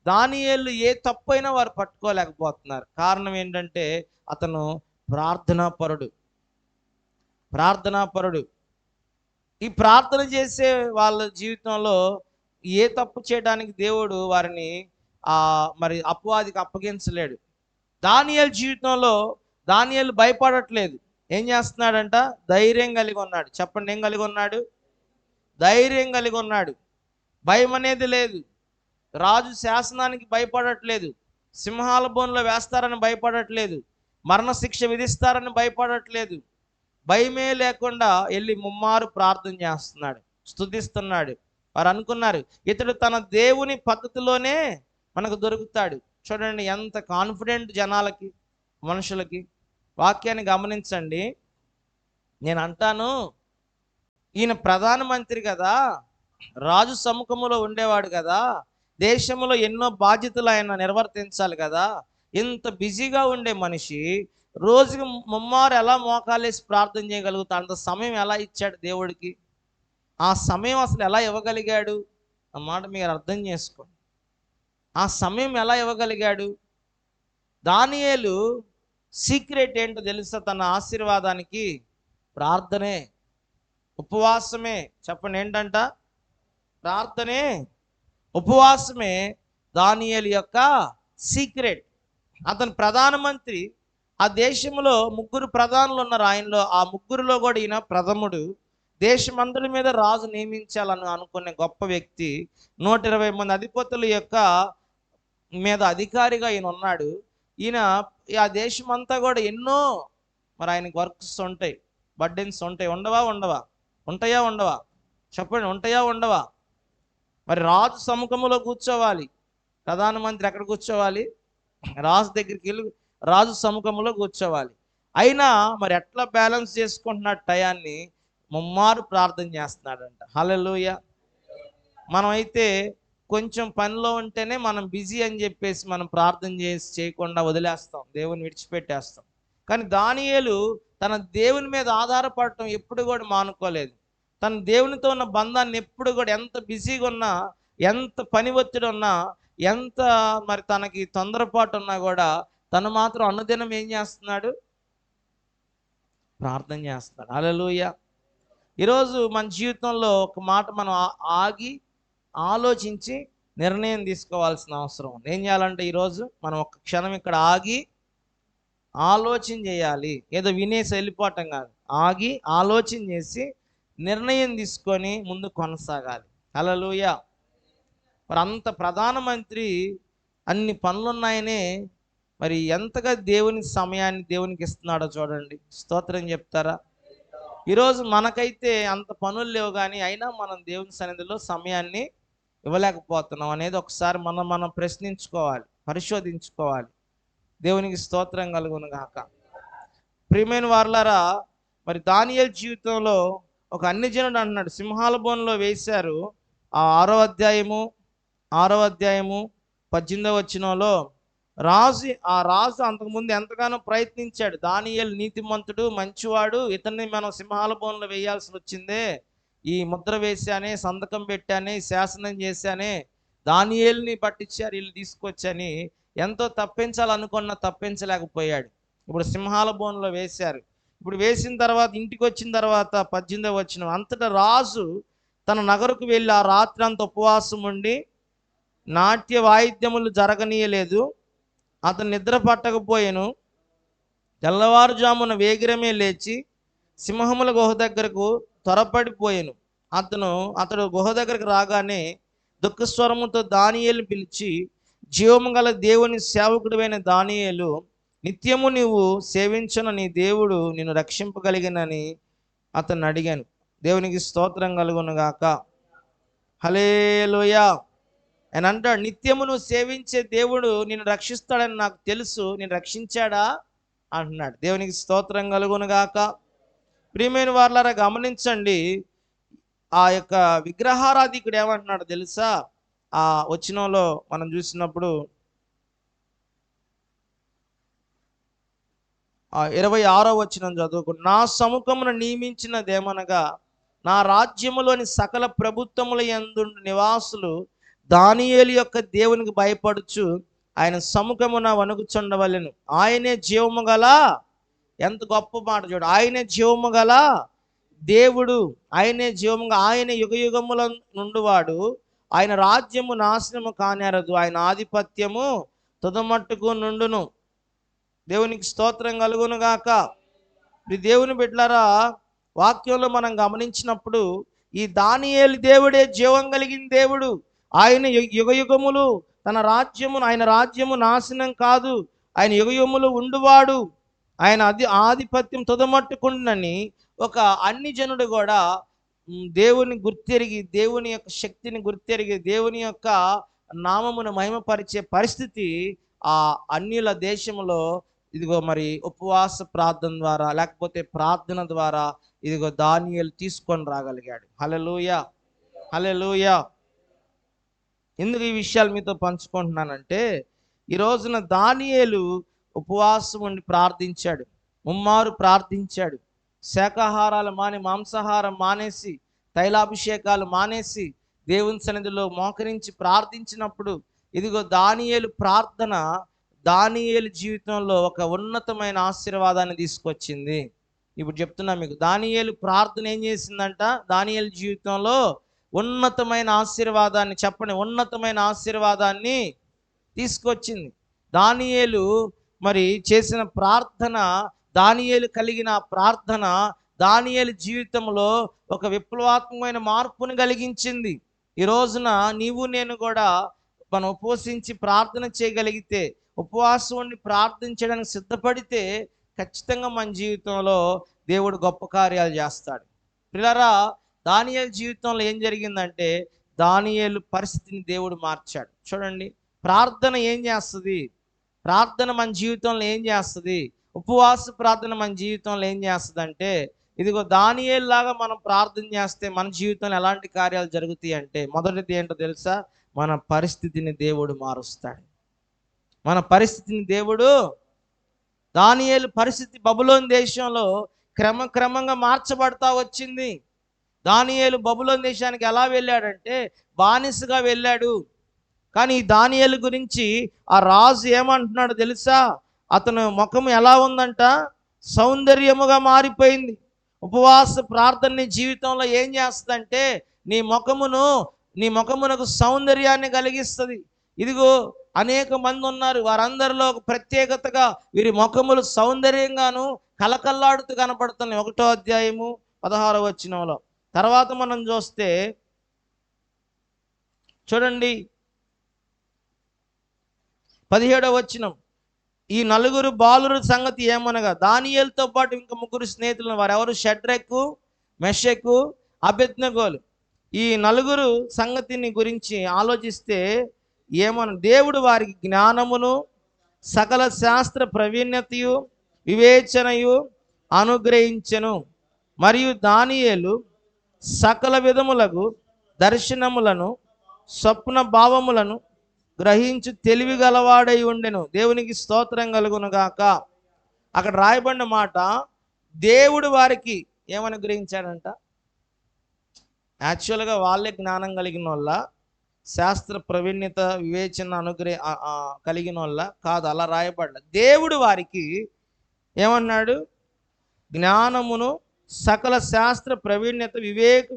దానియేలు ఏ తప్పైనా వారు పట్టుకోలేకపోతున్నారు. కారణం ఏంటంటే అతను ప్రార్థనాపరుడు. ఈ ప్రార్థన చేసే వాళ్ళ జీవితంలో ఏ తప్పు చేయడానికి దేవుడు వారిని మరి అపవాదికి అప్పగించలేడు. దానియేలు జీవితంలో దానియేలు భయపడట్లేదు. ఏం చేస్తున్నాడంట? ధైర్యం కలిగి ఉన్నాడు. చెప్పండి, ఏం కలిగి ఉన్నాడు? ధైర్యం కలిగి ఉన్నాడు. భయం అనేది లేదు. రాజు శాసనానికి భయపడట్లేదు, సింహాల బోన్లో వేస్తారని భయపడట్లేదు, మరణశిక్ష విధిస్తారని భయపడట్లేదు. భయమే లేకుండా వెళ్ళి ముమ్మారు ప్రార్థన చేస్తున్నాడు, స్తుతిస్తున్నాడు. వారు అనుకున్నారు ఇతడు తన దేవుని పద్ధతిలోనే మనకు దొరుకుతాడు. చూడండి ఎంత కాన్ఫిడెంట్ జనాలకి, మనుషులకి. వాక్యాన్ని గమనించండి. నేను అంటాను, ఈయన ప్రధానమంత్రి కదా, రాజు సముఖంలో ఉండేవాడు కదా, దేశంలో ఎన్నో బాధ్యతలు ఆయన నిర్వర్తించాలి కదా. ఇంత బిజీగా ఉండే మనిషి రోజుకి ముమ్మారు ఎలా మోకాలేసి ప్రార్థన చేయగలుగుతాడు? అంత సమయం ఎలా ఇచ్చాడు దేవుడికి? ఆ సమయం అసలు ఎలా ఇవ్వగలిగాడు? అన్నమాట మీరు అర్థం చేసుకోండి. ఆ సమయం ఎలా ఇవ్వగలిగాడు? దానియేలు సీక్రెట్ ఏంటో తెలుసా? తన ఆశీర్వాదానికి ప్రార్థనే, ఉపవాసమే. చెప్పండి ఏంటంట? ప్రార్థనే, ఉపవాసమే దానియేలు యొక్క సీక్రెట్. అతను ప్రధానమంత్రి. ఆ దేశంలో 3 ప్రధానులు ఉన్నారు. ఆయనలో ఆ 3లో కూడా ఈయన ప్రథముడు. దేశమంతటి మీద రాజు నియమించాలని అనుకునే గొప్ప వ్యక్తి. 120 మంది అధిపతుల యొక్క మీద అధికారిగా ఈయన ఉన్నాడు. ఈయన ఆ దేశమంతా కూడా ఎన్నో మరి ఆయనకి వర్క్స్ ఉంటాయి, బర్డెన్స్ ఉంటాయి. ఉండవా? ఉంటాయా? ఉండవా? చెప్పండి, ఉంటాయా? ఉండవా? మరి రాజు సముఖంలో కూర్చోవాలి. ప్రధానమంత్రి ఎక్కడ కూర్చోవాలి? రాజు దగ్గరికి వెళ్ళి రాజు సముఖంలో కూర్చోవాలి. అయినా మరి ఎట్లా బ్యాలెన్స్ చేసుకుంటున్నాడు టయాన్ని? ముమ్మారు ప్రార్థన చేస్తున్నాడంట. హల్లెలూయా. మనం అయితే కొంచెం పనిలో ఉంటేనే మనం బిజీ అని చెప్పేసి మనం ప్రార్థన చేయకుండా వదిలేస్తాం, దేవుని విడిచిపెట్టేస్తాం. కానీ దానియేలు తన దేవుని మీద ఆధారపడటం ఎప్పుడు కూడా మానుకోలేదు. తన దేవునితో ఉన్న బంధాన్ని ఎప్పుడు కూడా, ఎంత బిజీగా ఉన్నా, ఎంత పని ఒత్తిడి ఉన్నా, ఎంత మరి తనకి తొందరపాటు ఉన్నా కూడా తను మాత్రం అనుదినం ఏం చేస్తున్నాడు? ప్రార్థన చేస్తున్నాడు. హల్లెలూయా. ఈరోజు మన జీవితంలో ఒక మాట మనం ఆగి ఆలోచించి నిర్ణయం తీసుకోవాల్సిన అవసరం ఉంది. ఏం చేయాలంటే ఈరోజు మనం ఒక క్షణం ఇక్కడ ఆగి ఆలోచన చేయాలి. ఏదో వినేసి వెళ్ళిపోవటం కాదు, ఆగి ఆలోచన చేసి నిర్ణయం తీసుకొని ముందు కొనసాగాలి. హల్లెలూయా. మరి అంత ప్రధానమంత్రి, అన్ని పనులున్నాయనే మరి ఎంతగా దేవుని సమయాన్ని దేవునికి ఇస్తున్నాడో చూడండి. స్తోత్రం చెప్తారా? ఈరోజు మనకైతే అంత పనులు లేవు, కానీ అయినా మనం దేవుని సన్నిధిలో సమయాన్ని ఇవ్వలేకపోతున్నాం అనేది ఒకసారి మనం ప్రశ్నించుకోవాలి, పరిశోధించుకోవాలి. దేవునికి స్తోత్రం కలుగును గాక. ప్రియమైన వారలారా, మరి దానియేలు జీవితంలో ఒక అన్యజనుడు అంటున్నాడు, సింహాల బోన్లో వేశారు. ఆ 6వ అధ్యాయము 18వ వచనంలో రాజు అంతకుముందు ఎంతగానో ప్రయత్నించాడు. దానియేలు నీతిమంతుడు, మంచివాడు, ఇతన్ని మనం సింహాల బోన్లో వేయాల్సి వచ్చిందే, ఈ ముద్ర వేశానే, సంతకం పెట్టానే, శాసనం చేశానే, దానియేలుని పట్టించారు వీళ్ళు తీసుకొచ్చని ఎంతో తప్పించాలనుకున్నా తప్పించలేకపోయాడు. ఇప్పుడు సింహాల బోన్లో వేశారు. ఇప్పుడు వేసిన తర్వాత ఇంటికి వచ్చిన తర్వాత 18వ వచనం, అంతటా రాజు తన నగరుకు వెళ్ళి ఆ రాత్రి అంత ఉపవాసం ఉండి నాట్య వాయిద్యములు జరగనీయలేదు. అతను నిద్ర పట్టకపోయాను. తెల్లవారుజామున వేగిరమే లేచి సింహముల గుహ దగ్గరకు త్వరపడిపోయాను. అతడు గుహ దగ్గరకు రాగానే దుఃఖస్వరముతో దానియేలుని పిలిచి, జీవము గల దేవుని సేవకుడివైన దానియేలు, నిత్యము నీవు సేవించిన నీ దేవుడు నిన్ను రక్షింపగలిగినని అతన్ని అడిగాను. దేవునికి స్తోత్రం కలుగును గాక. హల్లెలూయా. ఆయన అంటాడు, నిత్యము నువ్వు సేవించే దేవుడు నిన్ను రక్షిస్తాడని నాకు తెలుసు, నేను రక్షించాడా అంటున్నాడు. దేవునికి స్తోత్రం కలుగును గాక. ప్రియమైన వారలారా గమనించండి, ఆ యొక్క విగ్రహారాధికుడు ఏమంటున్నాడు తెలుసా? ఆ వచనంలో మనం చూసినప్పుడు 26వ వచనం చదువుకు, నా సముఖమున నియమించినదేమనగా నా రాజ్యములోని సకల ప్రభుత్వముల యందు నివాసులు దానియేలు యొక్క దేవునికి భయపడుచు ఆయన సముఖమున వణుకుచుండవలెను. ఆయనే జీవము గల, ఎంత గొప్ప మాట చూడు, ఆయనే జీవము గల దేవుడు, ఆయనే జీవముగా, ఆయన యుగ యుగముల నుండివాడు, ఆయన రాజ్యము నాశనము కానేరదు, ఆయన ఆధిపత్యము తుదమట్టుకు నుండును. దేవునికి స్తోత్రం కలుగును గాక. ఈ దేవుని బిడ్డలారా, వాక్యంలో మనం గమనించినప్పుడు ఈ దానియేలు దేవుడే జీవం కలిగిన దేవుడు. ఆయన యుగయుగములు ఆయన రాజ్యము నాశనం కాదు, ఆయన యుగయుగములు ఉండువాడు, ఆయన ఆధిపత్యం తుదమట్టుకుండని ఒక అన్ని జనుడు కూడా దేవుని గుర్తెరిగి, దేవుని యొక్క శక్తిని గుర్తెరిగి, దేవుని యొక్క నామమును మహిమపరిచే పరిస్థితి ఆ అన్యుల దేశంలో ఇదిగో మరి ఉపవాస ప్రార్థన ద్వారా, లేకపోతే ప్రార్థన ద్వారా ఇదిగో దానియేలు తీసుకొని రాగలిగాడు. హల్లెలూయా, హల్లెలూయా. ఎందుకు ఈ విషయాలు మీతో పంచుకుంటున్నానంటే, ఈ రోజున దానియేలు ఉపవాసం ఉండి ప్రార్థించాడు, ముమ్మారు ప్రార్థించాడు. శాకాహారాలు మాని, మాంసాహారం మానేసి, తైలాభిషేకాలు మానేసి దేవుని సన్నిధిలో మోకరించి ప్రార్థించినప్పుడు ఇదిగో దానియేలు ప్రార్థన దానియేలు జీవితంలో ఒక ఉన్నతమైన ఆశీర్వాదాన్ని తీసుకొచ్చింది. ఇప్పుడు చెప్తున్నా మీకు, దానియేలు ప్రార్థన ఏం చేసిందంట? దానియేలు జీవితంలో ఉన్నతమైన ఆశీర్వాదాన్ని, చెప్పండి, ఉన్నతమైన ఆశీర్వాదాన్ని తీసుకొచ్చింది. దానియేలు మరి చేసిన ప్రార్థన, దానియేలు కలిగిన ప్రార్థన దానియేలు జీవితంలో ఒక విప్లవాత్మకమైన మార్పును కలిగించింది. ఈ రోజున నీవు నేను కూడా మనం ఉపవసించి ప్రార్థన చేయగలిగితే, ఉపవాసం ఉండి ప్రార్థించడానికి సిద్ధపడితే ఖచ్చితంగా మన జీవితంలో దేవుడు గొప్ప కార్యాలు చేస్తాడు. పిల్లరా, దానియేలు జీవితంలో ఏం జరిగిందంటే, దానియేలు పరిస్థితిని దేవుడు మార్చాడు. చూడండి, ప్రార్థన ఏం చేస్తుంది? ప్రార్థన మన జీవితంలో ఏం చేస్తుంది? ఉపవాస ప్రార్థన మన జీవితంలో ఏం చేస్తుంది అంటే, ఇదిగో దానియేలు లాగా మనం ప్రార్థన చేస్తే మన జీవితంలో ఎలాంటి కార్యాలు జరుగుతాయి అంటే, మొదటిది ఏంటో తెలుసా? మన పరిస్థితిని దేవుడు మారుస్తాడు. మన పరిస్థితిని దేవుడు, దానియేలు పరిస్థితి బబులోను దేశంలో క్రమంగా మార్చబడతా వచ్చింది. దానియేలు బబులోను దేశానికి ఎలా వెళ్ళాడంటే బానిసగా వెళ్ళాడు. కానీ ఈ దానియేలు గురించి ఆ రాజు ఏమంటున్నాడు తెలుసా? అతను ముఖం ఎలా ఉందంట? సౌందర్యముగా మారిపోయింది. ఉపవాస ప్రార్థన నీ జీవితంలో ఏం చేస్తుందంటే నీ ముఖమునకు సౌందర్యాన్ని కలిగిస్తుంది. ఇదిగో అనేక మంది ఉన్నారు, వారందరిలో ఒక ప్రత్యేకతగా వీరి ముఖములు సౌందర్యంగాను కలకల్లాడుతూ కనపడుతున్నాయి. 1వ అధ్యాయము 16వ వచనంలో. తర్వాత మనం చూస్తే చూడండి 17వ వచనం. ఈ నలుగురు బాలుర సంగతి ఏమనగా, దానియేలుతో పాటు ఇంకా ముగ్గురు స్నేహితులు, వారెవరు? షడ్రకు, మెషకు, అబేద్నెగోలు. ఈ నలుగురు సంగతిని గురించి ఆలోచిస్తే దేవుడు వారికి జ్ఞానమును, సకల శాస్త్ర ప్రవీణ్యతయు, వివేచనయు అనుగ్రహించెను. మరియు దానియేలు సకల విధములకు దర్శనములను, స్వప్న భావములను గ్రహించు తెలివి గలవాడై ఉండెను. దేవునికి స్తోత్రం కలుగును గాక. అక్కడ రాయబడిన మాట, దేవుడు వారికి ఏమని గ్రహించాడంట? యాక్చువల్గా వాళ్ళే జ్ఞానం కలిగిన వాళ్ళ, శాస్త్ర ప్రవీణ్యత, వివేచన కలిగిన వాళ్ళ కాదు, అలా రాయబడ్డ. దేవుడు వారికి ఏమన్నాడు? జ్ఞానమును, సకల శాస్త్ర ప్రవీణ్యత,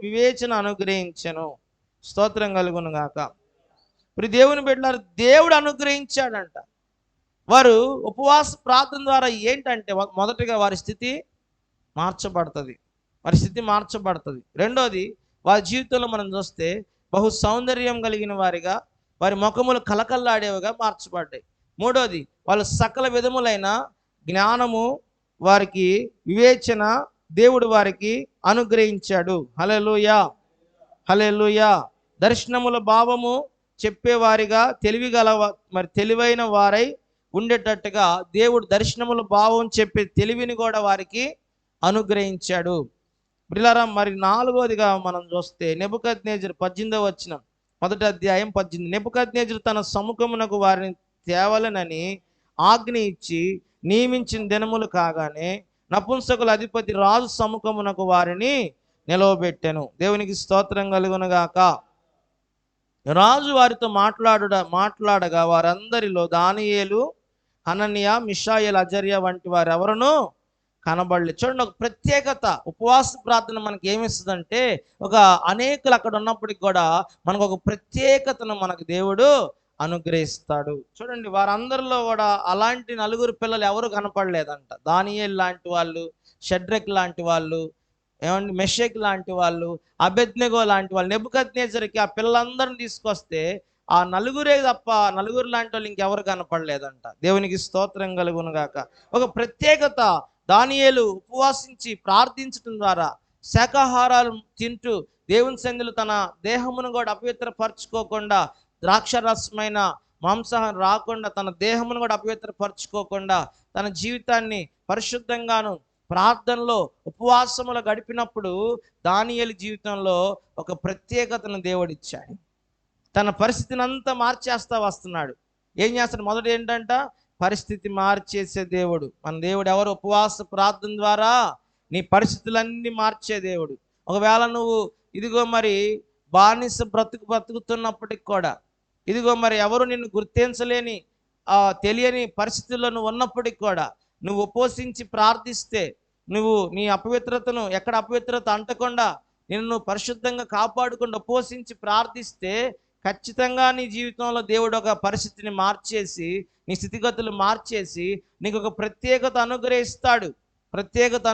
వివేచన అనుగ్రహించెను. స్తోత్రం కలుగును గాక. ఇప్పుడు దేవుని బిడ్డలారా, దేవుడు అనుగ్రహించాడంట. వారు ఉపవాస ప్రార్థన ద్వారా ఏంటంటే, మొదటిగా వారి స్థితి మార్చబడుతుంది. రెండోది, వారి జీవితంలో మనం చూస్తే బహు సౌందర్యం కలిగిన వారిగా, వారి ముఖములు కలకల్లాడేవిగా మార్చబడ్డాయి. మూడోది, వాళ్ళు సకల విధములైన జ్ఞానము, వారికి వివేచన దేవుడు వారికి అనుగ్రహించాడు. హల్లెలూయా, హల్లెలూయా. దర్శనముల భావము చెప్పేవారిగా, తెలివైన వారై ఉండేటట్టుగా దేవుడు దర్శనముల భావం చెప్పే తెలివిని కూడా వారికి అనుగ్రహించాడు. ప్రియులారా, మరి 4వదిగా మనం చూస్తే నెబుకద్నెజరు 18వ వచనం, 1వ అధ్యాయం 18. నెబుకద్నెజరు తన సముఖమునకు వారిని తేవలనని ఆజ్ఞ ఇచ్చి నియమించిన దినములు కాగానే నపుంసకుల అధిపతి రాజు సముఖమునకు వారిని నిలవబెట్టెను. దేవునికి స్తోత్రం కలుగును గాక. రాజు వారితో మాట్లాడగా వారందరిలో దానియేలు, హనన్యా, మిషాయేల్, అజర్యా వంటి వారు ఎవరునూ కనబడలేదు. చూడండి, ఒక ప్రత్యేకత. ఉపవాస ప్రార్థన మనకి ఏమిస్తుందంటే, అనేకులు అక్కడ ఉన్నప్పటికి కూడా మనకు ఒక ప్రత్యేకతను మనకు దేవుడు అనుగ్రహిస్తాడు. చూడండి, వారందరిలో కూడా అలాంటి నలుగురు పిల్లలు ఎవరు కనపడలేదంట. దానియేలు లాంటి వాళ్ళు, షడ్రక్ లాంటి వాళ్ళు, ఏమండి మెషక్ లాంటి వాళ్ళు, అబేద్నెగో లాంటి వాళ్ళు, నెబుకద్నెజరుకి ఆ పిల్లలందరిని తీసుకొస్తే ఆ నలుగురే తప్ప నలుగురు లాంటి వాళ్ళు ఇంకెవరు కనపడలేదంట. దేవునికి స్తోత్రం కలుగును గాక. ఒక ప్రత్యేకత, దానియేలు ఉపవాసించి ప్రార్థించడం ద్వారా శాకాహారాలు తింటూ దేవుని సన్నిధిలో తన దేహమును కూడా అపవిత్రపరచుకోకుండా, ద్రాక్షరసమైన మాంసాహారం రాకుండా తన దేహమును కూడా అపవిత్రపరచుకోకుండా తన జీవితాన్ని పరిశుద్ధంగాను ప్రార్థనలో ఉపవాసములు గడిపినప్పుడు దానియేలు జీవితంలో ఒక ప్రత్యేకతను దేవుడిచ్చాడు. తన పరిస్థితిని అంతా మార్చేస్తా వస్తున్నాడు. ఏం చేస్తాడు? మొదటి ఏంటంట, పరిస్థితి మార్చేసే దేవుడు. మన దేవుడు ఎవరు? ఉపవాస ప్రార్థన ద్వారా నీ పరిస్థితులన్నీ మార్చే దేవుడు. ఒకవేళ నువ్వు ఇదిగో మరి బానిస బ్రతుకుతున్నప్పటికి కూడా, ఇదిగో మరి ఎవరు నిన్ను గుర్తించలేని తెలియని పరిస్థితుల్లో నువ్వు ఉన్నప్పటికి కూడా నువ్వు ఉపవసించి ప్రార్థిస్తే, నువ్వు నీ అపవిత్రతను ఎక్కడ అపవిత్రత అంటకుండా నిన్ను పరిశుద్ధంగా కాపాడుకుండా ఉపవసించి ప్రార్థిస్తే ఖచ్చితంగా నీ జీవితంలో దేవుడు ఒక పరిస్థితిని మార్చేసి, నీ స్థితిగతులు మార్చేసి నీకు ఒక ప్రత్యేకత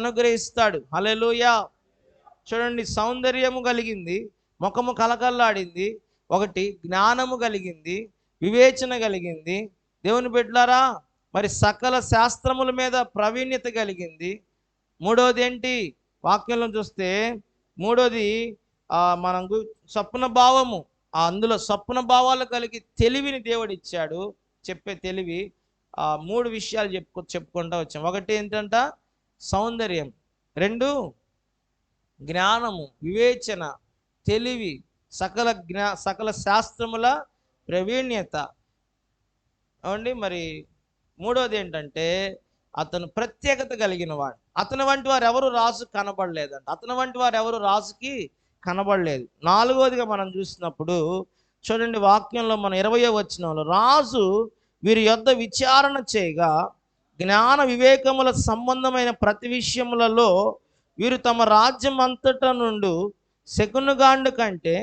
అనుగ్రహిస్తాడు. హల్లెలూయా. చూడండి, సౌందర్యము కలిగింది, ముఖము కలకల్లాడింది, ఒకటి జ్ఞానము కలిగింది, వివేచన కలిగింది. దేవుని బిడ్డలారా, మరి సకల శాస్త్రముల మీద ప్రావీణ్యత కలిగింది. మూడోది ఏంటి? వాక్యంలో చూస్తే మూడోది మనం స్వప్న భావము, అందులో స్వప్న భావాలు కలిగి తెలివిని దేవుడు ఇచ్చాడు. చెప్పే తెలివి. మూడు విషయాలు చెప్పుకుంటూ వచ్చాం. ఒకటి ఏంటంట? సౌందర్యం. రెండు జ్ఞానము, వివేచన, తెలివి, సకల శాస్త్రముల ప్రావీణ్యత. అవండి. మరి మూడోది ఏంటంటే అతను ప్రత్యేకత కలిగిన వాడు. అతని వంటి వారు ఎవరు రాజు కనబడలేదంట. అతని వంటి వారు ఎవరు రాజుకి కనబడలేదు. నాలుగోదిగా మనం చూసినప్పుడు చూడండి, వాక్యంలో మన 20వ వచనంలో, రాజు వీరి యొద్ద విచారణ చేయగా జ్ఞాన వివేకముల సంబంధమైన ప్రతి విషయములలో వీరు తమ రాజ్యం అంతటా నుండి శకునుగాండు కంటే,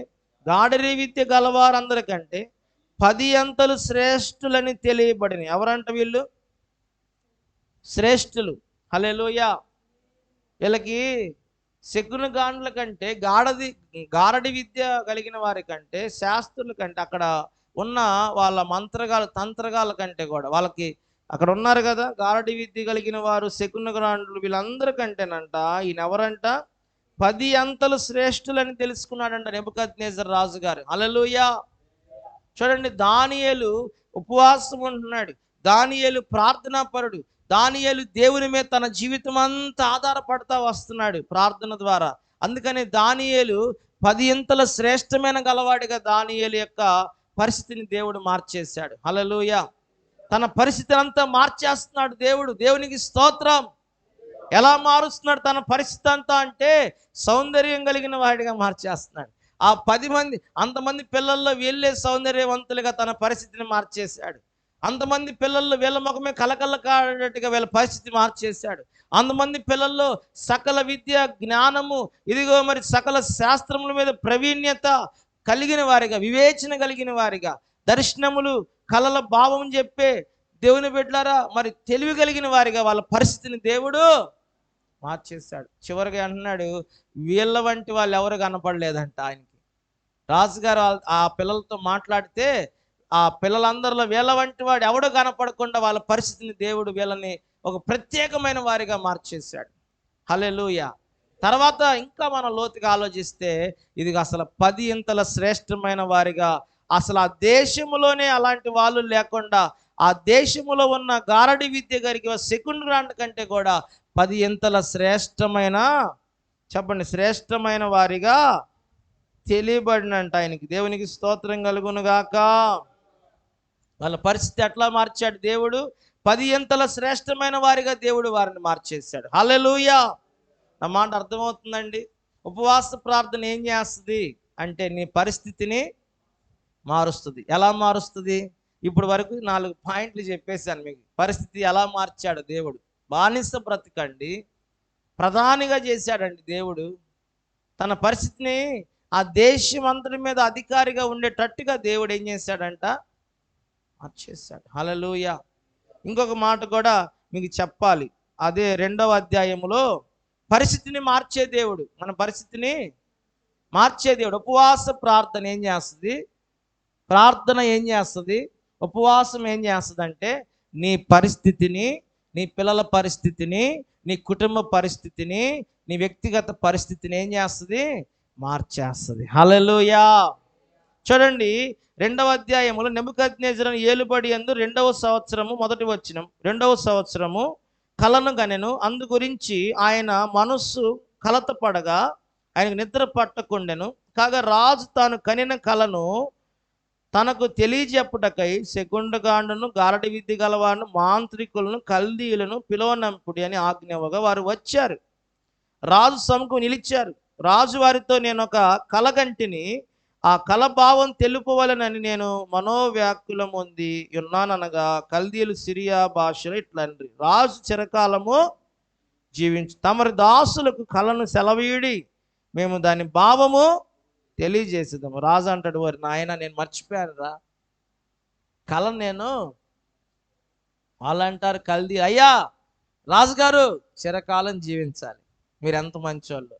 గాడిరి విద్య గలవారందరికంటే 10 అంతలు శ్రేష్ఠులని తెలియబడిన. ఎవరంట వీళ్ళు? శ్రేష్ఠులు. హల్లెలూయా. వీళ్ళకి శకునుగాండ్ల కంటే, గారడి విద్య కలిగిన వారి కంటే, శాస్త్రుల కంటే, అక్కడ ఉన్న వాళ్ళ తంత్రగాల కంటే కూడా, వాళ్ళకి అక్కడ ఉన్నారు కదా గారడి విద్య కలిగిన వారు, శకునుగాండ్లు, వీళ్ళందరికంటేనంట ఈయన ఎవరంట? 10 అంతలు శ్రేష్ఠులని తెలుసుకున్నాడంట నెబుకద్నెజర్ రాజు గారు. హల్లెలూయా. చూడండి, దానియేలు ఉపవాసం ఉంటున్నాడు, దానియేలు ప్రార్థనాపరుడు, దానియేలు దేవుని మీద తన జీవితం అంతా ఆధారపడతా వస్తున్నాడు ప్రార్థన ద్వారా. అందుకని దానియేలు 10 అంతల శ్రేష్టమైన గలవాడిగా దానియేలు యొక్క పరిస్థితిని దేవుడు మార్చేశాడు. హల్లెలూయా. తన పరిస్థితిని అంతా మార్చేస్తున్నాడు దేవుడు. దేవునికి స్తోత్రం. ఎలా మారుస్తున్నాడు తన పరిస్థితి అంతా అంటే, సౌందర్యం కలిగిన వాడిగా మార్చేస్తున్నాడు. ఆ 10 మంది, అంతమంది పిల్లల్లో వీళ్ళే సౌందర్యవంతులుగా తన పరిస్థితిని మార్చేశాడు. అంతమంది పిల్లల్లో వీళ్ళ ముఖమే కలకలకాడేటట్టుగా వీళ్ళ పరిస్థితి మార్చేశాడు. అంతమంది పిల్లల్లో సకల విద్య, జ్ఞానము, ఇదిగో మరి సకల శాస్త్రముల మీద ప్రావీణ్యత కలిగిన వారిగా, వివేచన కలిగిన వారిగా, దర్శనములు, కలల భావం చెప్పే దేవుని బిడ్డలారా, మరి తెలివి కలిగిన వారిగా వాళ్ళ పరిస్థితిని దేవుడు మార్చేశాడు. చివరిగా అంటున్నాడు, వీళ్ళ వంటి వాళ్ళు ఎవరు కనపడలేదంట ఆయనకి. రాజుగారు ఆ పిల్లలతో మాట్లాడితే ఆ పిల్లలందరిలో వీళ్ళ వంటి వాడు ఎవడో కనపడకుండా వాళ్ళ పరిస్థితిని దేవుడు వీళ్ళని ఒక ప్రత్యేకమైన వారిగా మార్చేశాడు. హల్లెలూయా. తర్వాత ఇంకా మనం లోతుగా ఆలోచిస్తే, ఇది అసలు 10 అంతల శ్రేష్టమైన వారిగా, అసలు ఆ దేశంలోనే అలాంటి వాళ్ళు లేకుండా, ఆ దేశంలో ఉన్న గారడి విద్య కలిగి శకునుగాండ్ల కంటే కూడా 10 అంతల శ్రేష్టమైన, చెప్పండి, శ్రేష్టమైన వారిగా తెలియబడినంట ఆయనకి. దేవునికి స్తోత్రం కలుగును గాక. వాళ్ళ పరిస్థితి ఎట్లా మార్చాడు దేవుడు? 10 అంతల శ్రేష్టమైన వారిగా దేవుడు వారిని మార్చేశాడు. హల్లెలూయా. నా మాట అర్థమవుతుందండి? ఉపవాస ప్రార్థన ఏం చేస్తుంది అంటే నీ పరిస్థితిని మారుస్తుంది. ఎలా మారుస్తుంది? ఇప్పుడు వరకు 4 పాయింట్లు చెప్పేశాను మీకు. పరిస్థితి ఎలా మార్చాడు దేవుడు. బానిస బ్రతికండి ప్రధానిగా చేశాడండి దేవుడు. తన పరిస్థితిని ఆ దేశం అంతటి మీద అధికారిగా ఉండేటట్టుగా దేవుడు ఏం చేశాడంట? మార్చేశాడు. హల్లెలూయా. ఇంకొక మాట కూడా మీకు చెప్పాలి. అదే 2వ అధ్యాయంలో పరిస్థితిని మార్చే దేవుడు, మన పరిస్థితిని మార్చే దేవుడు. ఉపవాస ప్రార్థన ఏం చేస్తుంది? ప్రార్థన ఏం చేస్తుంది? ఉపవాసం ఏం చేస్తుంది అంటే నీ పరిస్థితిని, నీ పిల్లల పరిస్థితిని, నీ కుటుంబ పరిస్థితిని, నీ వ్యక్తిగత పరిస్థితిని ఏం చేస్తుంది? మార్చేస్తుంది. హల్లెలూయా. చూడండి, 2వ అధ్యాయములో నెబుకద్నెజరు ఏలుబడి యందు 2వ సంవత్సరము 1వ వచనం, 2వ సంవత్సరము కలను గనెను. అందు గురించి ఆయన మనస్సు కలతపడగా ఆయనకు నిద్ర పట్టకుండెను. కాగా రాజు తాను కనిన కలను తనకు తెలియజెప్పుటకై శకుండగాండును, గారడి విద్య గలవాడును, మాంత్రికులను, కల్దీయులను పిలువనంపుడి అని ఆజ్ఞవగా వారు వచ్చారు. రాజు సముకు నిలిచారు. రాజు వారితో, నేను ఒక కలగంటిని, ఆ కల భావం తెలుపవలనని నేను మనోవ్యాకులం ఉంది ఉన్నాననగా కల్దీయులు సిరియా భాషలో ఇట్లండ్రి, రాజు చిరకాలము జీవించు, తమరి దాసులకు కలను సెలవీడి మేము దాని భావము తెలియజేసేదాము. రాజు అంటాడు, వారి నాయన నేను మర్చిపోయాను రా కళ. నేను వాళ్ళు అంటారు కల్దీ, అయ్యా రాజుగారు చిరకాలం జీవించాలి, మీరు ఎంత మంచోళ్ళు,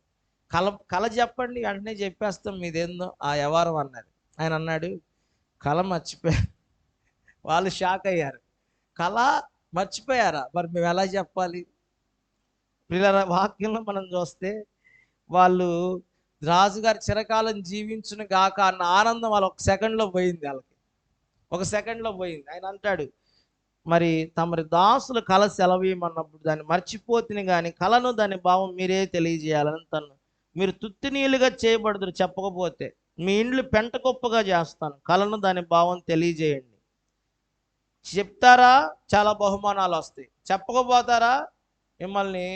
కళ చెప్పండి, వెంటనే చెప్పేస్తాం మీదేందో ఆ వ్యవహారం అన్నది. ఆయన అన్నాడు, కళ మర్చిపోయారు. వాళ్ళు షాక్ అయ్యారు. కళ మర్చిపోయారా? మరి మేము ఎలా చెప్పాలి? పిల్లల వాక్యంలో మనం చూస్తే వాళ్ళు రాజుగారు చిరకాలం జీవించును గాక అన్న ఆనందం వాళ్ళు ఒక సెకండ్లో పోయింది. వాళ్ళకి ఒక సెకండ్లో పోయింది. ఆయన అంటాడు, మరి తమరి దాసులు కళ సెలవీయమన్నప్పుడు దాన్ని మర్చిపోతుంది, కానీ కళను దాని భావం మీరే తెలియజేయాలని తను, మీరు తుత్తినీలుగా చేయబడదురు, చెప్పకపోతే మీ ఇండ్లు పెంట కుప్పగా చేస్తాను, కళను దాని భావం తెలియజేయండి. చెప్తారా చాలా బహుమానాలు వస్తాయి, చెప్పకపోతారా మిమ్మల్ని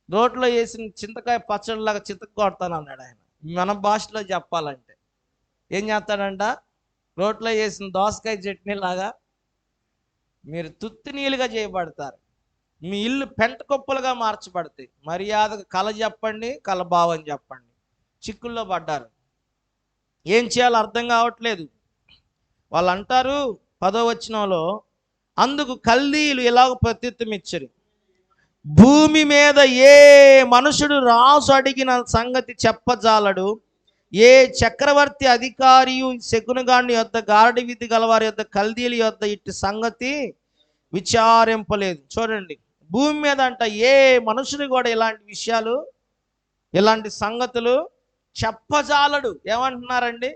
రోట్లో వేసిన చింతకాయ పచ్చడిలాగా చితక కొడతాను అన్నాడు ఆయన. మన భాషలో చెప్పాలంటే ఏం చేస్తాడంట? రోట్లో వేసిన దోసకాయ చట్నీ లాగా మీరు తుత్తినీలుగా చేయబడతారు, మీ ఇల్లు పెంట కుప్పలుగా మార్చబడతాయి. మర్యాదగా కళ చెప్పండి, కళ భావం చెప్పండి. చిక్కుల్లో పడ్డారు, ఏం చేయాలో అర్థం కావట్లేదు. వాళ్ళు అంటారు 10వ వచనంలో, అందుకు కల్దీయులు ఇలాగ ప్రత్యుత్తరం ఇచ్చారు, భూమి మీద ఏ మనుషుడు రాజు అడిగిన సంగతి చెప్పజాలడు, ఏ చక్రవర్తి అధికారియు శకునగాండి యొద్ద, గారడి విధి గలవారి యొద్ద, కల్దీయుల యొద్ద ఇట్టి సంగతి విచారింపలేదు. చూడండి, భూమి మీద అంట ఏ మనుషుడు కూడా ఇలాంటి విషయాలు, ఇలాంటి సంగతులు చెప్పజాలడు. ఏమంటున్నారండి?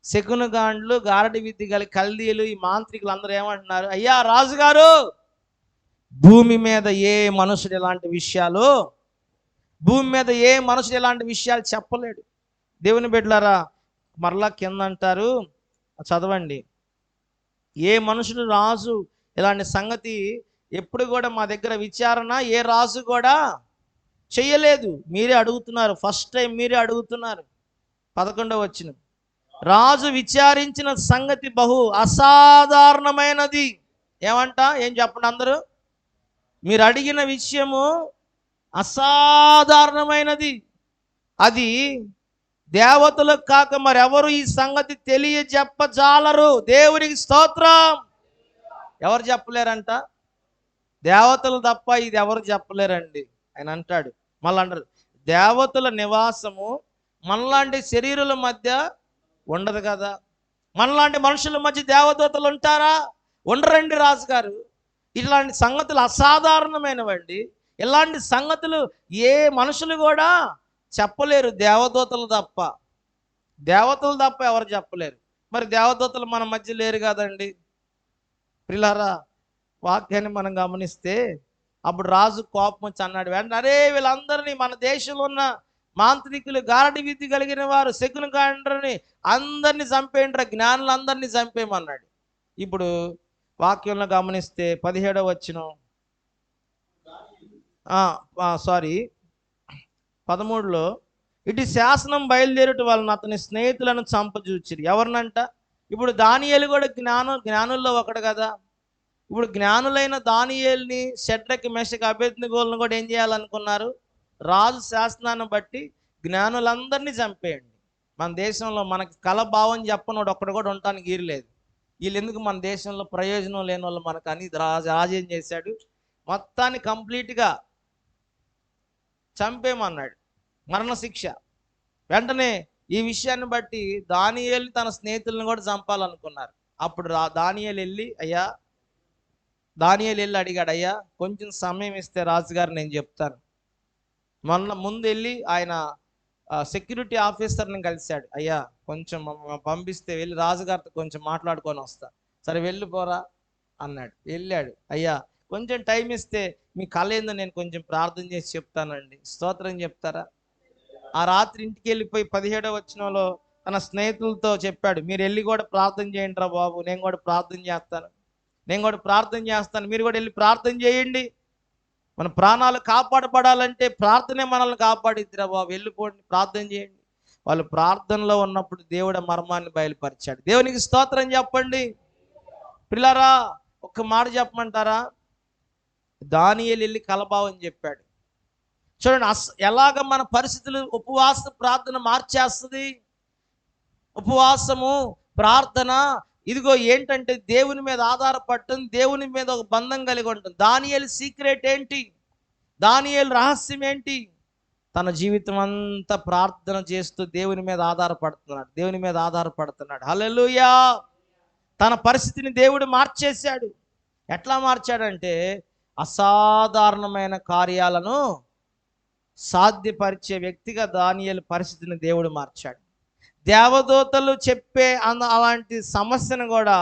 శకునగాండ్లు, గారడి విద్య గల కల్దీయులు, ఈ మాంత్రికులు అందరూ ఏమంటున్నారు? అయ్యా రాజుగారు, భూమి మీద ఏ మనుషుడు ఇలాంటి విషయాలు, భూమి మీద ఏ మనుషుడు ఇలాంటి విషయాలు చెప్పలేడు. దేవుని బిడ్డలారా, మరలా కింద అంటారు, చదవండి, ఏ మనుషుడు రాజు ఇలాంటి సంగతి ఎప్పుడు కూడా మా దగ్గర విచారణ ఏ రాజు కూడా చెయ్యలేదు. మీరే అడుగుతున్నారు, ఫస్ట్ టైం మీరే అడుగుతున్నారు. 11వ వచనం, రాజు విచారించిన సంగతి బహు అసాధారణమైనది. ఏమంట? ఏం చెప్పండి అందరూ? మీరు అడిగిన విషయము అసాధారణమైనది, అది దేవతలకు కాక మరెవరు ఈ సంగతి తెలియజెప్పజాలరు. దేవునికి స్తోత్రం. ఎవరు చెప్పలేరంట? దేవతలు తప్ప ఇది ఎవరు చెప్పలేరండి. ఆయన అంటాడు, మళ్ళీ అంటారు, దేవతల నివాసము మనలాంటి శరీరుల మధ్య ఉండదు కదా. మనలాంటి మనుషుల మధ్య దేవదూతలు ఉంటారా? ఉండరండి రాజుగారు. ఇలాంటి సంగతులు అసాధారణమైనవండి. ఇలాంటి సంగతులు ఏ మనుషులు కూడా చెప్పలేరు, దేవదూతలు తప్ప. దేవతలు తప్ప ఎవరు చెప్పలేరు. మరి దేవదూతలు మన మధ్య లేరు కదండి. ప్రియులారా, వాక్యాన్ని మనం గమనిస్తే అప్పుడు రాజు కోపం వచ్చి అన్నాడు, వెంటనే, అరే వీళ్ళందరినీ, మన దేశంలో ఉన్న మాంత్రికులు, గారడి విద్య కలిగిన వారు, శకునగాండ్రుని అందరినీ చంపేయండి, జ్ఞానులందరినీ చంపేయమన్నాడు. ఇప్పుడు వాక్యంలో గమనిస్తే 17వ వచనం, 13లో, ఇటు శాసనం బయలుదేరుట వలన అతని స్నేహితులను చంపజూచిరి. ఎవరినంట? ఇప్పుడు దానియేలు కూడా జ్ఞానుల్లో ఒకడు కదా. ఇప్పుడు జ్ఞానులైన దానియేలుని, షడ్రక్, మెషక్, అబేద్నెగోలను కూడా ఏం చేయాలనుకున్నారు? రాజు శాసనాన్ని బట్టి జ్ఞానులందరినీ చంపేయండి. మన దేశంలో మనకి కళ భావం చెప్పనోడు ఒక్కడు కూడా ఉండటానికి గీరలేదు. వీళ్ళు ఎందుకు మన దేశంలో ప్రయోజనం లేని వాళ్ళు మనకు అని రాజు ఏం చేశాడు? మొత్తాన్ని కంప్లీట్గా చంపేమన్నాడు, మరణశిక్ష. వెంటనే ఈ విషయాన్ని బట్టి దానియేలు తన స్నేహితులను కూడా చంపాలనుకున్నారు. అప్పుడు దానియేలు వెళ్ళి అడిగాడు, అయ్యా కొంచెం సమయం ఇస్తే రాజుగారు నేను చెప్తాను. ముందు వెళ్ళి ఆయన సెక్యూరిటీ ఆఫీసర్ని కలిశాడు. అయ్యా కొంచెం పంపిస్తే వెళ్ళి రాజుగారితో కొంచెం మాట్లాడుకొని వస్తా. సరే వెళ్ళిపోరా అన్నాడు. వెళ్ళాడు. అయ్యా కొంచెం టైం ఇస్తే మీ కళ ఏందో నేను కొంచెం ప్రార్థన చేసి చెప్తానండి. స్తోత్రం చెప్తారా? ఆ రాత్రి ఇంటికి వెళ్ళిపోయి 17వ వచనంలో తన స్నేహితులతో చెప్పాడు, మీరు వెళ్ళి కూడా ప్రార్థన చేయండి రా బాబు, నేను కూడా ప్రార్థన చేస్తాను, మీరు కూడా వెళ్ళి ప్రార్థన చేయండి. మన ప్రాణాలు కాపాడబడాలంటే ప్రార్థనే మనల్ని కాపాడిద్దిరా బాబు, వెళ్ళిపోండి ప్రార్థన చేయండి. వాళ్ళు ప్రార్థనలో ఉన్నప్పుడు దేవుడు మర్మాన్ని బయలుపరిచాడు. దేవునికి స్తోత్రం చెప్పండి. పిల్లరా ఒక్క మాట చెప్పమంటారా? దానియేలు వెళ్ళి కలబావని చెప్పాడు. చూడండి ఎలాగ మన పరిస్థితులు ఉపవాస ప్రార్థన మార్చేస్తుంది. ఉపవాసము ప్రార్థన ఇదిగో ఏంటంటే దేవుని మీద ఆధారపడటం, దేవుని మీద ఒక బంధం కలిగి ఉంటుంది. దానియేలు సీక్రెట్ ఏంటి? దానియేలు రహస్యం ఏంటి? తన జీవితం అంతా ప్రార్థన చేస్తూ దేవుని మీద ఆధారపడుతున్నాడు. హల్లెలూయా. తన పరిస్థితిని దేవుడు మార్చేశాడు. ఎట్లా మార్చాడంటే అసాధారణమైన కార్యాలను సాధ్యపరిచే వ్యక్తిగా దానియేలు పరిస్థితిని దేవుడు మార్చాడు. దేవదూతలు చెప్పే అలాంటి సమస్యను కూడా,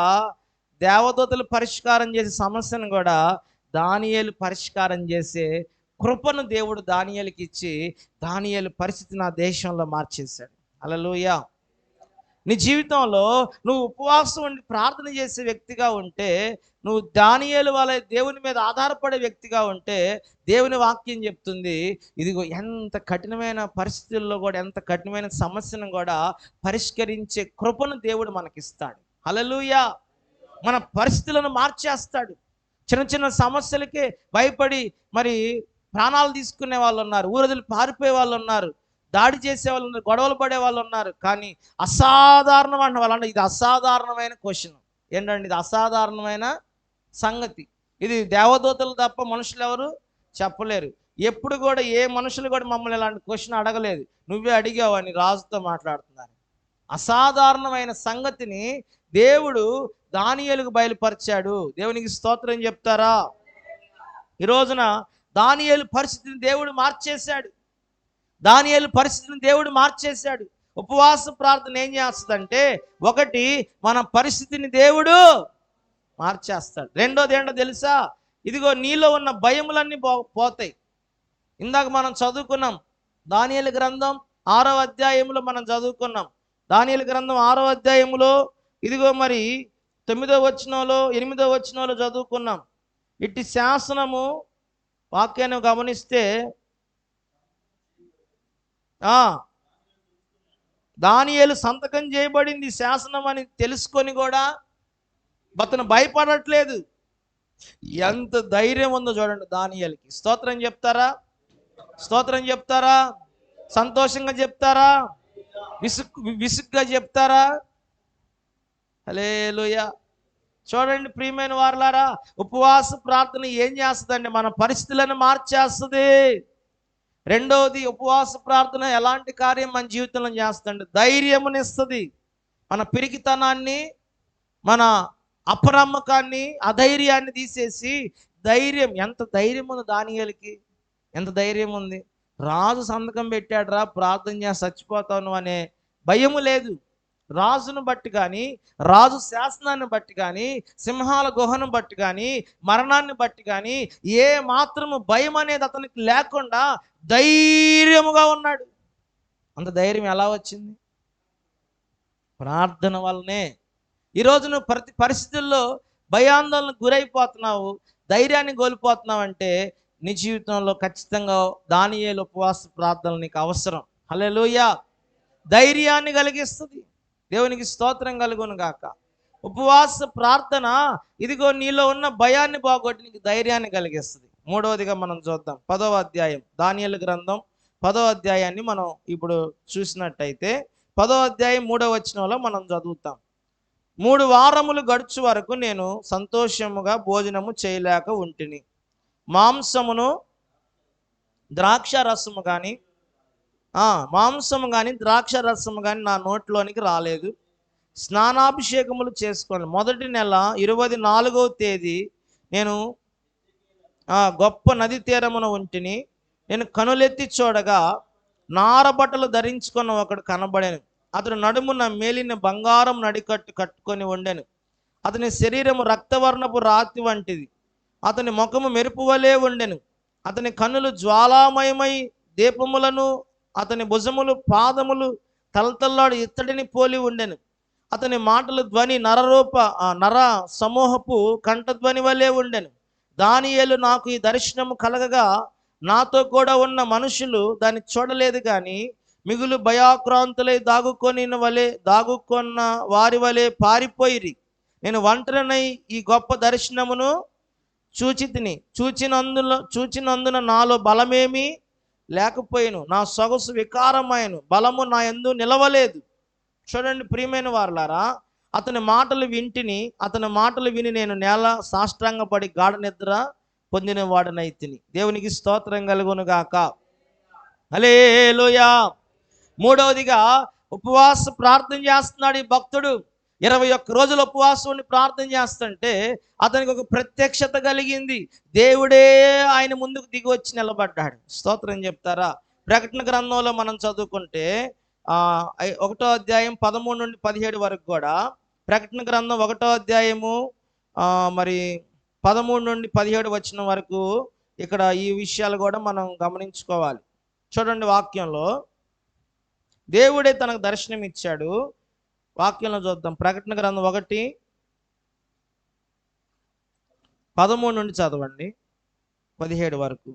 దేవదూతలు పరిష్కారం చేసే సమస్యను కూడా దానియేలు పరిష్కారం చేసే కృపను దేవుడు దానియేలుకి ఇచ్చి దానియేలు పరిస్థితిని ఆ దేశంలో మార్చేశాడు. హల్లెలూయా. నీ జీవితంలో నువ్వు ఉపవాసం ఉండి ప్రార్థన చేసే వ్యక్తిగా ఉంటే, నువ్వు దానియేలు వలె దేవుని మీద ఆధారపడే వ్యక్తిగా ఉంటే, దేవుని వాక్యం చెప్తుంది ఇదిగో ఎంత కఠినమైన పరిస్థితుల్లో కూడా, ఎంత కఠినమైన సమస్యను కూడా పరిష్కరించే కృపను దేవుడు మనకిస్తాడు. హల్లెలూయా. మన పరిస్థితులను మార్చేస్తాడు. చిన్న చిన్న సమస్యలకే భయపడి మరి ప్రాణాలు తీసుకునే వాళ్ళు ఉన్నారు, ఊరదులు పారిపోయే వాళ్ళు ఉన్నారు, దాడి చేసే వాళ్ళు ఉన్నారు, గొడవలు పడే వాళ్ళు ఉన్నారు. కానీ అసాధారణం అంట వాళ్ళంటే ఇది అసాధారణమైన క్వశ్చన్ ఏంటంటే, ఇది అసాధారణమైన సంగతి. ఇది దేవదూతలు తప్ప మనుషులు ఎవరు చెప్పలేరు. ఎప్పుడు కూడా ఏ మనుషులు కూడా మమ్మల్ని ఇలాంటి క్వశ్చన్ అడగలేదు, నువ్వే అడిగావు అని రాజుతో మాట్లాడుతున్నారు. అసాధారణమైన సంగతిని దేవుడు దానియేలుకు బయలుపరిచాడు. దేవునికి స్తోత్రం చెప్తారా? ఈ రోజున దానియేలు పరిస్థితిని దేవుడు మార్చేశాడు. ఉపవాస ప్రార్థన ఏం చేస్తుందంటే, ఒకటి మన పరిస్థితిని దేవుడు మార్చేస్తాడు. రెండోది ఏంటో తెలుసా? ఇదిగో నీలో ఉన్న భయములన్నీ పోతాయి. ఇందాక మనం చదువుకున్నాం దానియేలు గ్రంథం 6వ అధ్యాయంలో మనం చదువుకున్నాం. దానియేలు గ్రంథం 6వ అధ్యాయంలో ఇదిగో మరి 9వ వచనంలో 8వ వచనంలో చదువుకున్నాం. ఇట్టి శాసనము వాక్యాన్ని గమనిస్తే దానియేలు సంతకం చేయబడింది శాసనం అని తెలుసుకొని కూడా అతను భయపడట్లేదు. ఎంత ధైర్యం ఉందో చూడండి దానియేలుకి. స్తోత్రం చెప్తారా? సంతోషంగా చెప్తారా? విసుగ్గా చెప్తారా? హల్లెలూయా. చూడండి ప్రియమైన వారలారా, ఉపవాస ప్రార్థన ఏం చేస్తుందండి? మన పరిస్థితులను మార్చేస్తుంది. రెండవది, ఉపవాస ప్రార్థన ఎలాంటి కార్యం మన జీవితంలో చేస్తుందండి? ధైర్యమునిస్తుంది. మన పిరికితనాన్ని, మన అపనమ్మకాన్ని, అధైర్యాన్ని తీసేసి ధైర్యం. ఎంత ధైర్యం ఉంది దానియేలుకి, ఎంత ధైర్యం ఉంది. రాజు సంతకం పెట్టాడురా ప్రార్థన చేసి చచ్చిపోతాను అనే భయము లేదు. రాజును బట్టి కానీ, రాజు శాసనాన్ని బట్టి కానీ, సింహాల గుహను బట్టి కానీ, మరణాన్ని బట్టి కానీ ఏ మాత్రము భయం అనేది అతనికి లేకుండా ధైర్యముగా ఉన్నాడు. అంత ధైర్యం ఎలా వచ్చింది? ప్రార్థన వల్లనే. ఈరోజు నువ్వు ప్రతి పరిస్థితుల్లో భయాందోళనకు గురైపోతున్నావు, ధైర్యాన్ని కోల్పోతున్నావు అంటే నీ జీవితంలో ఖచ్చితంగా దానియేలు ఉపవాస ప్రార్థనలు నీకు అవసరం. హల్లెలూయా. ధైర్యాన్ని కలిగిస్తుంది. దేవునికి స్తోత్రం కలుగును గాక. ఉపవాస ప్రార్థన ఇదిగో నీలో ఉన్న భయాన్ని పోగొట్టి నీకు ధైర్యాన్ని కలిగిస్తుంది. మూడవదిగా మనం చూద్దాం 10వ అధ్యాయం, దానియేలు గ్రంథం 10వ అధ్యాయాన్ని మనం ఇప్పుడు చూసినట్టయితే 10వ అధ్యాయం 3వ వచనంలో మనం చదువుతాం. 3 వారములు గడుచు వరకు నేను సంతోషముగా భోజనము చేయలేక ఉంటిని, మాంసమును ద్రాక్ష రసము కానీ మాంసము కానీ ద్రాక్ష రసము కానీ నా నోట్లోనికి రాలేదు. స్నానాభిషేకములు చేసుకోండి. మొదటి నెల 24వ తేదీ నేను గొప్ప నది తీరమున ఉంటిని. నేను కనులెత్తి చూడగా నారబట్టలు ధరించుకున్న ఒకడు కనబడాను. అతడు నడుమున మేలిన బంగారం నడికట్టు కట్టుకొని ఉండెను. అతని శరీరము రక్తవర్ణపు రాతి వంటిది. అతని ముఖము మెరుపు వలె ఉండెను. అతని కన్నులు జ్వాలామయమై దీపములను, అతని భుజములు పాదములు తలతల్లాడు ఇత్తడిని పోలి ఉండెను. అతని మాటల ధ్వని నర సమూహపు కంఠధ్వని వలె ఉండెను. దానియేలు నాకు ఈ దర్శనము కలగగా నాతో కూడా ఉన్న మనుషులు దాన్ని చూడలేదు కానీ మిగులు భయాక్రాంతులై దాగుకొన్న వారి వలె పారిపోయిరి. నేను ఒంటరినై ఈ గొప్ప దర్శనమును చూచినందున నాలో బలమేమీ లేకపోయాను. నా సొగసు వికారమైను, బలము నా యందు నిలవలేదు. చూడండి ప్రియమైన వారులారా, అతని మాటలు విని నేను నేల సాష్టాంగపడి గాఢ నిద్ర పొందిన వాడనైతిని. దేవునికి స్తోత్రం కలుగును గాక. హల్లెలూయా. మూడవదిగా ఉపవాస ప్రార్థన చేస్తున్నాడు ఈ భక్తుడు. 21 రోజులు ఉపవాసం ఉండి ప్రార్థన చేస్తుంటే అతనికి ఒక ప్రత్యక్షత కలిగింది. దేవుడే ఆయన ముందుకు దిగి వచ్చి నిలబడ్డాడు. స్తోత్రం చెప్తారా? ప్రకటన గ్రంథంలో మనం చదువుకుంటే 1వ అధ్యాయం 13 నుండి 17 వరకు కూడా, ప్రకటన గ్రంథం 1వ అధ్యాయము మరి 13 నుండి 17 వచనం వరకు ఇక్కడ ఈ విషయాలు కూడా మనం గమనించుకోవాలి. చూడండి, వాక్యంలో దేవుడే తనకు దర్శనం ఇచ్చాడు. వాక్యంలో చూద్దాం. ప్రకటన గ్రంథం 1:13 నుండి చదవండి 17 వరకు.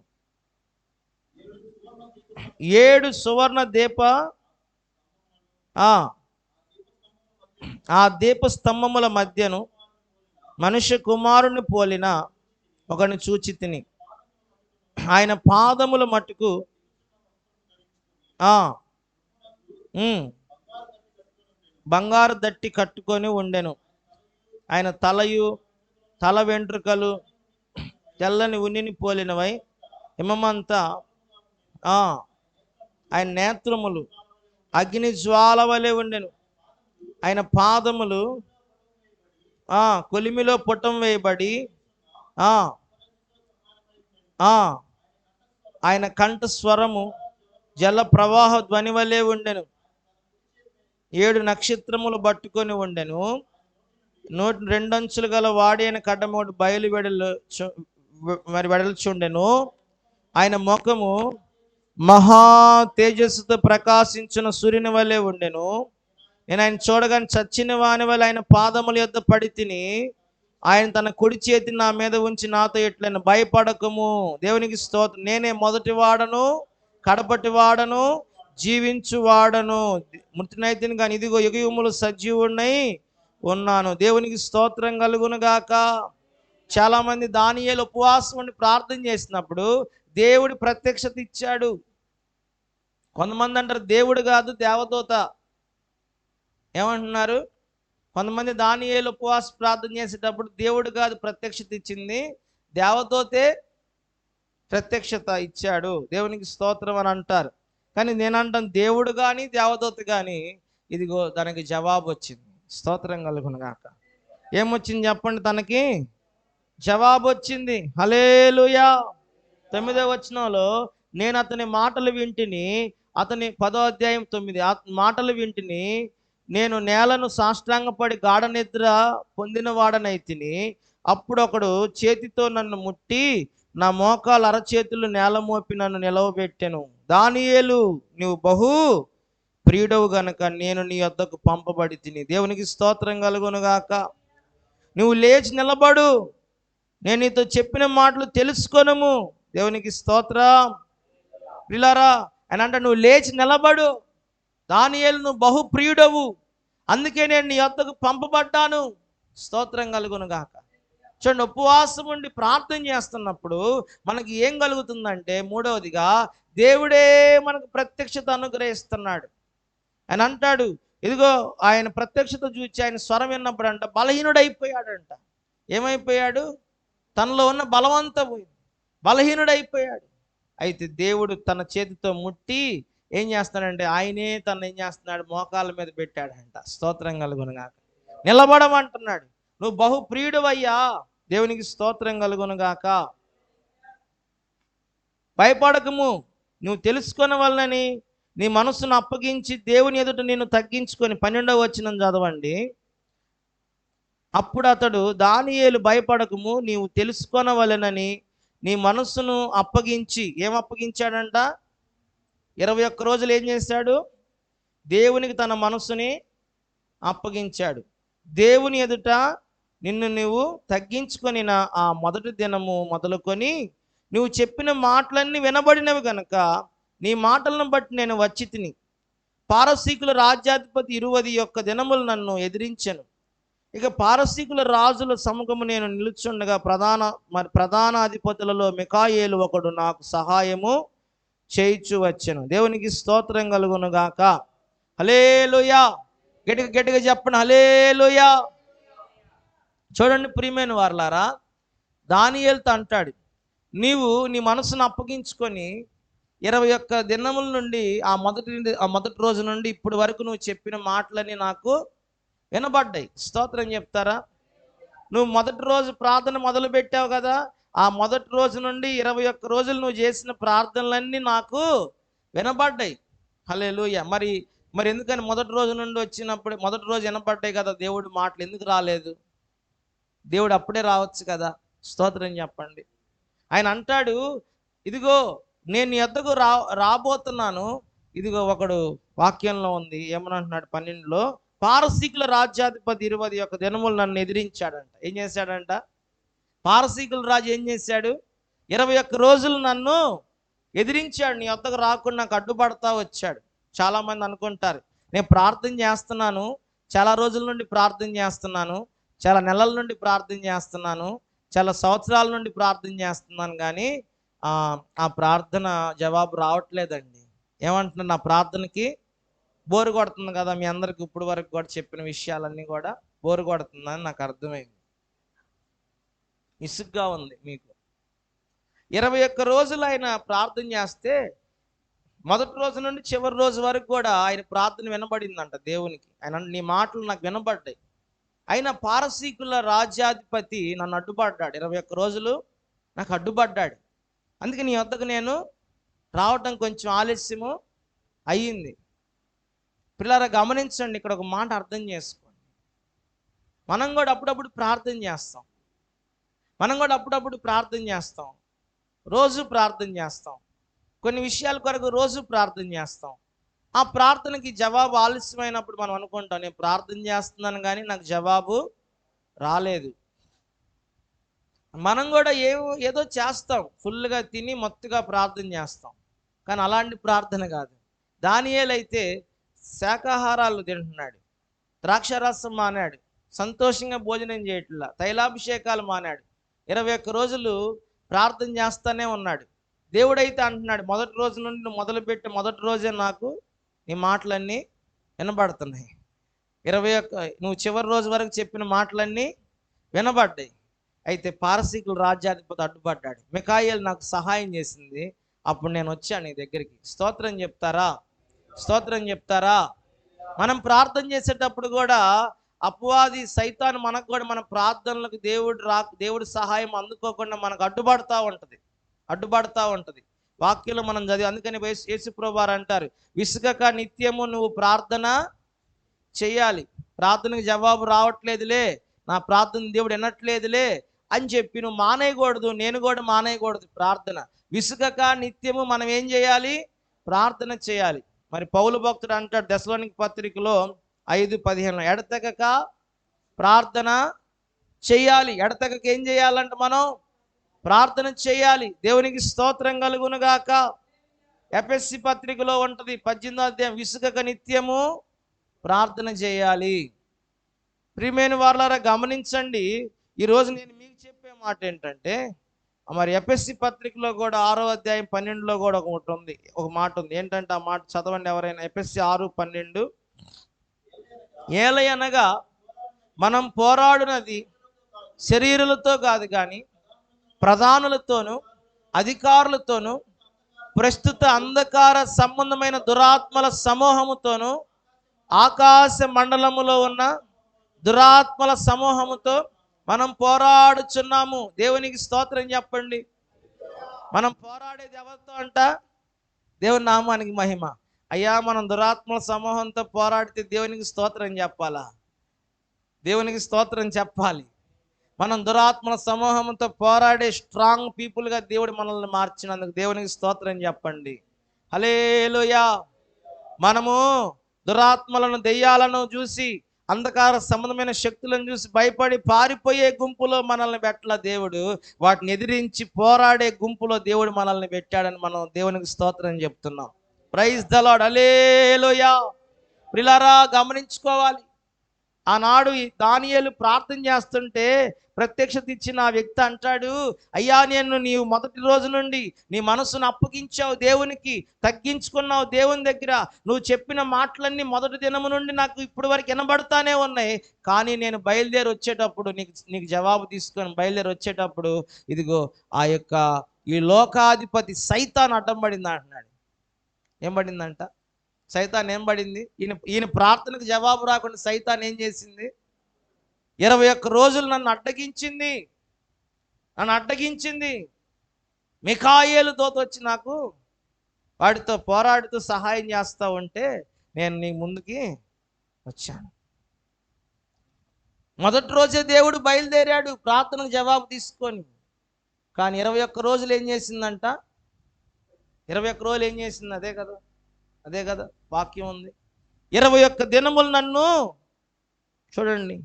7 సువర్ణ దీప ఆ దీపస్తంభముల మధ్యను మనుష్య కుమారుని పోలిన ఒకని చూచి తిని, ఆయన పాదముల మట్టుకు బంగారు దట్టి కట్టుకొని ఉండెను. ఆయన తల వెంట్రుకలు తెల్లని ఉన్నిని పోలినవై హిమమంతా, ఆయన నేత్రములు అగ్ని జ్వాల వలె ఉండెను. ఆయన పాదములు కొలిమిలో పుటం వేయబడి ఆయన కంఠ స్వరము జల ప్రవాహ ధ్వని వలె ఉండెను. 7 నక్షత్రములు పట్టుకొని ఉండెను. 2 అంచులు గల వాడైన కడ్డమోడు బయలు వెడల్చుండెను. ఆయన ముఖము మహా తేజస్సుతో ప్రకాశించిన సూర్యుని వలె ఉండెను. నేను ఆయన చూడగానే చచ్చిన వాని వల్ల ఆయన పాదముల యొద్ద పడి తిని, ఆయన తన కుడి చేతిని నా మీద ఉంచి నాతో ఇట్లైన, భయపడకము, దేవునికి స్తోత్రం, నేనే మొదటి వాడను కడపటి వాడను జీవించువాడను, మృతినైతిని కానీ ఇదిగో యుగయుగములు సజీవుడై ఉన్నాను. దేవునికి స్తోత్రం కలుగును గాక. చాలా మంది దానియేలు ఉపవాసం ఉండి ప్రార్థన చేసినప్పుడు దేవుడి ప్రత్యక్షత ఇచ్చాడు. కొంతమంది అంటారు దేవుడు కాదు దేవదూత. ఏమంటున్నారు? కొంతమంది దానియేలు ఉపవాస ప్రార్థన చేసేటప్పుడు దేవుడు కాదు ప్రత్యక్షత ఇచ్చింది, దేవదూతే ప్రత్యక్షత ఇచ్చాడు, దేవునికి స్తోత్రం అని అంటారు. కానీ నేనంటాను దేవుడు కానీ దేవదూత కానీ ఇదిగో దానికి జవాబు వచ్చింది. స్తోత్రం కలుగును గాక. ఏమొచ్చింది చెప్పండి? తనకి జవాబు వచ్చింది. హల్లెలూయా. 9వ వచనంలో నేను అతని మాటలు వింటిని, అతని 10వ అధ్యాయం 9 మాటలు వింటిని, నేను నేలను సాష్టాంగపడి గాఢ నిద్ర పొందిన వాడనైతిని. అప్పుడు ఒకడు చేతితో నన్ను ముట్టి నా మోకాలు అరచేతులు నేల మోపి నన్ను నిలవబెట్టెను. దానియేలు, నువ్వు బహు ప్రియుడవు గనుక నేను నీ వద్దకు పంపబడి తిని. దేవునికి స్తోత్రం కలుగును గాక. నువ్వు లేచి నిలబడు, నేను నీతో చెప్పిన మాటలు తెలుసుకొనుము. దేవునికి స్తోత్రం. ప్రియులారా, అని అంటే నువ్వు లేచి నిలబడు. దానియేలు, నువ్వు బహు ప్రియుడవు, అందుకే నేను నీ వద్దకు పంపబడ్డాను. స్తోత్రం కలుగును గాక. చూడండి, ఉపవాసం ఉండి ప్రార్థన చేస్తున్నప్పుడు మనకి ఏం కలుగుతుందంటే, మూడవదిగా దేవుడే మనకు ప్రత్యక్షత అనుగ్రహిస్తున్నాడు. ఆయన అంటాడు, ఇదిగో ఆయన ప్రత్యక్షత చూచి ఆయన స్వరం విన్నప్పుడు అంట బలహీనుడైపోయాడంట. ఏమైపోయాడు? తనలో ఉన్న బలవంతా పోయింది, బలహీనుడైపోయాడు. అయితే దేవుడు తన చేతితో ముట్టి ఏం చేస్తాడంటే ఆయనే తను ఏం చేస్తున్నాడు, మోకాళ్ళ మీద పెట్టాడంట. స్తోత్రం కలుగునుగాక. నిలబడమంటున్నాడు. నువ్వు బహు ప్రియుడవయ్యా, దేవునికి స్తోత్రం కలుగునుగాక. భయపడకము, నువ్వు తెలుసుకున్న వలనని నీ మనసును అప్పగించి దేవుని ఎదుట నిన్ను తగ్గించుకొని 12వ వచనం చదవండి. అప్పుడు అతడు దానియేలు భయపడకము, నీవు తెలుసుకొనవలెనని నీ మనస్సును అప్పగించి, ఏం అప్పగించాడంట? 21 రోజులు ఏం చేశాడు? దేవునికి తన మనస్సుని అప్పగించాడు. దేవుని ఎదుట నిన్ను నువ్వు తగ్గించుకొని ఆ మొదటి దినము మొదలుకొని నువ్వు చెప్పిన మాటలన్నీ వినబడినవి కనుక నీ మాటలను బట్టి నేను వచ్చి తిని, పారసీకుల రాజ్యాధిపతి 21 దినములు నన్ను ఎదిరించెను. ఇక పారసీకుల రాజుల సముఖము నేను నిలుచుండగా ప్రధానాధిపతులలో మికాయేలు ఒకడు నాకు సహాయము చేయిచు వచ్చెను. దేవునికి స్తోత్రం కలుగునుగాక. హల్లెలూయా. గట్టిగా గట్టిగా చెప్పండి, హల్లెలూయా. చూడండి ప్రియమైన వారలారా, దానియేలుతో అంటాడు, నీవు నీ మనసును అప్పగించుకొని 21 దినముల నుండి ఆ మొదటి రోజు నుండి ఇప్పటి వరకు నువ్వు చెప్పిన మాటలని నాకు వినబడ్డాయి. స్తోత్రం చెప్తారా? నువ్వు మొదటి రోజు ప్రార్థన మొదలు పెట్టావు కదా, ఆ మొదటి రోజు నుండి 21 రోజులు నువ్వు చేసిన ప్రార్థనలన్నీ నాకు వినబడ్డాయి. హల్లెలూయా. మరి ఎందుకని మొదటి రోజు నుండి వచ్చినప్పుడు మొదటి రోజు వినబడ్డాయి కదా, దేవుడి మాటలు ఎందుకు రాలేదు? దేవుడు అప్పుడే రావచ్చు కదా. స్తోత్రం చెప్పండి. ఆయన అంటాడు, ఇదిగో నేను నీ వద్దకు రాబోతున్నాను. ఇదిగో ఒకడు వాక్యంలో ఉంది, ఏమనంటున్నాడు 12లో, పారసీకుల రాజ్యాధిపతి 21 దినములు నన్ను ఎదిరించాడంట. ఏం చేశాడంట? పారసీకుల రాజు ఏం చేశాడు? 21 రోజులు నన్ను ఎదిరించాడు. నీ వద్దకు రాకుండా నాకు అడ్డుపడతా వచ్చాడు. చాలామంది అనుకుంటారు, నేను ప్రార్థన చేస్తున్నాను, చాలా రోజుల నుండి ప్రార్థన చేస్తున్నాను, చాలా నెలల నుండి ప్రార్థన చేస్తున్నాను, చాలా సంవత్సరాల నుండి ప్రార్థన చేస్తున్నాను, కానీ ఆ ప్రార్థన జవాబు రావట్లేదండి. ఏమంటున్నాను, నా ప్రార్థనకి బోరు కొడుతుంది కదా. మీ అందరికి ఇప్పుడు వరకు కూడా చెప్పిన విషయాలన్నీ కూడా బోరు కొడుతుందని నాకు అర్థమైంది. ఇసుగ్గా ఉంది మీకు. 21 రోజులు ఆయన ప్రార్థన చేస్తే మొదటి రోజు నుండి చివరి రోజు వరకు కూడా ఆయన ప్రార్థన వినబడిందంట దేవునికి. ఆయన నీ మాటలు నాకు వినబడ్డాయి. అయినా పారసీకుల రాజ్యాధిపతి నన్ను అడ్డుపడ్డాడు. 21 రోజులు నాకు అడ్డుపడ్డాడు. అందుకే నీ వద్దకు నేను రావటం కొంచెం ఆలస్యము అయ్యింది. పిల్లరా గమనించండి, ఇక్కడ ఒక మాట అర్థం చేసుకోండి. మనం కూడా అప్పుడప్పుడు ప్రార్థన చేస్తాం. రోజు ప్రార్థన చేస్తాం. కొన్ని విషయాల కొరకు రోజు ప్రార్థన చేస్తాం. ఆ ప్రార్థనకి జవాబు ఆలస్యమైనప్పుడు మనం అనుకుంటాం, నేను ప్రార్థన చేస్తున్నాను కానీ నాకు జవాబు రాలేదు. మనం కూడా ఏదో చేస్తాం, ఫుల్గా తిని మొత్తుగా ప్రార్థన చేస్తాం, కానీ అలాంటి ప్రార్థన కాదు. దానియేలు అయితే శాకాహారాలు తింటున్నాడు, ద్రాక్షారసం మానాడు, సంతోషంగా భోజనం చేయట్లా, తైలాభిషేకాలు మానాడు, 21 రోజులు ప్రార్థన చేస్తూనే ఉన్నాడు. దేవుడైతే అంటున్నాడు, మొదటి రోజు నుండి మొదలుపెట్టి మొదటి రోజే నాకు నీ మాటలన్నీ వినబడుతున్నాయి. 21 నువ్వు చివరి రోజు వరకు చెప్పిన మాటలన్నీ వినబడ్డాయి. అయితే పారసీకుల రాజ్యాధిపతి అడ్డుపడ్డాడు. మికాయేలు నాకు సహాయం చేసింది, అప్పుడు నేను వచ్చాను నీ దగ్గరికి. స్తోత్రం చెప్తారా? మనం ప్రార్థన చేసేటప్పుడు కూడా అపవాది సైతాను మనకు కూడా మన ప్రార్థనలకు దేవుడి సహాయం అందుకోకుండా మనకు అడ్డుపడతా ఉంటుంది. వాక్యంలో మనం చదివి, అందుకని యేసుప్రభువు వారు అంటారు, విసుగక నిత్యము నువ్వు ప్రార్థన చేయాలి. ప్రార్థనకు జవాబు రావట్లేదులే, నా ప్రార్థన దేవుడు వినట్లేదులే అని చెప్పి నువ్వు మానేయకూడదు. నేను కూడా మానేయకూడదు ప్రార్థన. విసుగక నిత్యము మనం ఏం చేయాలి? ప్రార్థన చేయాలి. మరి పౌలు భక్తుడు అంటాడు తెస్సలోనిక పత్రికలో 5:15, ఎడతెగక ప్రార్థన చేయాలి. ఎడతెగక ఏం చేయాలంట? మనం ప్రార్థన చేయాలి. దేవునికి స్తోత్రం కలుగునుగాక. ఎఫెసీ పత్రికలో ఉంటుంది 18వ అధ్యాయం, విసుగక నిత్యము ప్రార్థన చేయాలి. ప్రియమైన వారలారా గమనించండి, ఈరోజు నేను మీకు చెప్పే మాట ఏంటంటే, మరి ఎఫెసీ పత్రికలో కూడా 6వ అధ్యాయం 12లో కూడా ఒక మాట ఉంది. ఏంటంటే ఆ మాట చదవండి ఎవరైనా. ఎఫెసీ 6:12, ఏలయనగా మనం పోరాడునది శరీరులతో కాదు కానీ ప్రధానులతోనూ అధికారులతోనూ ప్రస్తుత అంధకార సంబంధమైన దురాత్మల సమూహముతోను ఆకాశ మండలములో ఉన్న దురాత్మల సమూహముతో మనం పోరాడుచున్నాము. దేవునికి స్తోత్రం చెప్పండి. మనం పోరాడేది ఎవరితో అంట? దేవుని నామానికి మహిమ. అయ్యా, మనం దురాత్మల సమూహంతో పోరాడితే దేవునికి స్తోత్రం చెప్పాలా? దేవునికి స్తోత్రం చెప్పాలి. మనం దురాత్మల సమూహంతో పోరాడే స్ట్రాంగ్ పీపుల్గా దేవుడు మనల్ని మార్చినందుకు దేవునికి స్తోత్రం చెప్పండి. హల్లెలూయా. మనము దురాత్మలను, దెయ్యాలను చూసి, అంధకార సంబంధమైన శక్తులను చూసి భయపడి పారిపోయే గుంపులో మనల్ని పెట్టల దేవుడు. వాటిని ఎదిరించి పోరాడే గుంపులో దేవుడు మనల్ని పెట్టాడని మనం దేవునికి స్తోత్రం చెప్తున్నాం. Praise the Lord. హల్లెలూయా. ప్రియులారా, గమనించుకోవాలి. ఆనాడు ఈ దానియేలు ప్రార్థన చేస్తుంటే ప్రత్యక్షత ఇచ్చిన ఆ వ్యక్తి అంటాడు, అయ్యా, నీవు మొదటి రోజు నుండి నీ మనసును అప్పగించావు దేవునికి, తగ్గించుకున్నావు దేవుని దగ్గర. నువ్వు చెప్పిన మాటలన్నీ మొదటి దినము నుండి నాకు ఇప్పుడు వరకు వినబడతానే ఉన్నాయి. కానీ నేను బయలుదేరి వచ్చేటప్పుడు నీకు జవాబు తీసుకొని బయలుదేరి వచ్చేటప్పుడు ఇదిగో ఈ లోకాధిపతి సైతాన్ అడ్డం పడింది అంటున్నాడు. ఏం పడిందంట? సైతాన్ ఏం పడింది? ఈయన ప్రార్థనకు జవాబు రాకుండా సైతాన్ ఏం చేసింది? 21 రోజులు నన్ను అడ్డగించింది. మిఖాయేలు దూత వచ్చి నాకు వాడితో పోరాడుతూ సహాయం చేస్తూ ఉంటే నేను నీ ముందుకి వచ్చాను. మొదటి రోజే దేవుడు బయలుదేరాడు ప్రార్థనకు జవాబు తీసుకొని. కానీ 21 రోజులు ఏం చేసిందంట? 21 రోజులు ఏం చేసింది? అదే కదా వాక్యం ఉంది. 21 దినములు నన్ను, చూడండి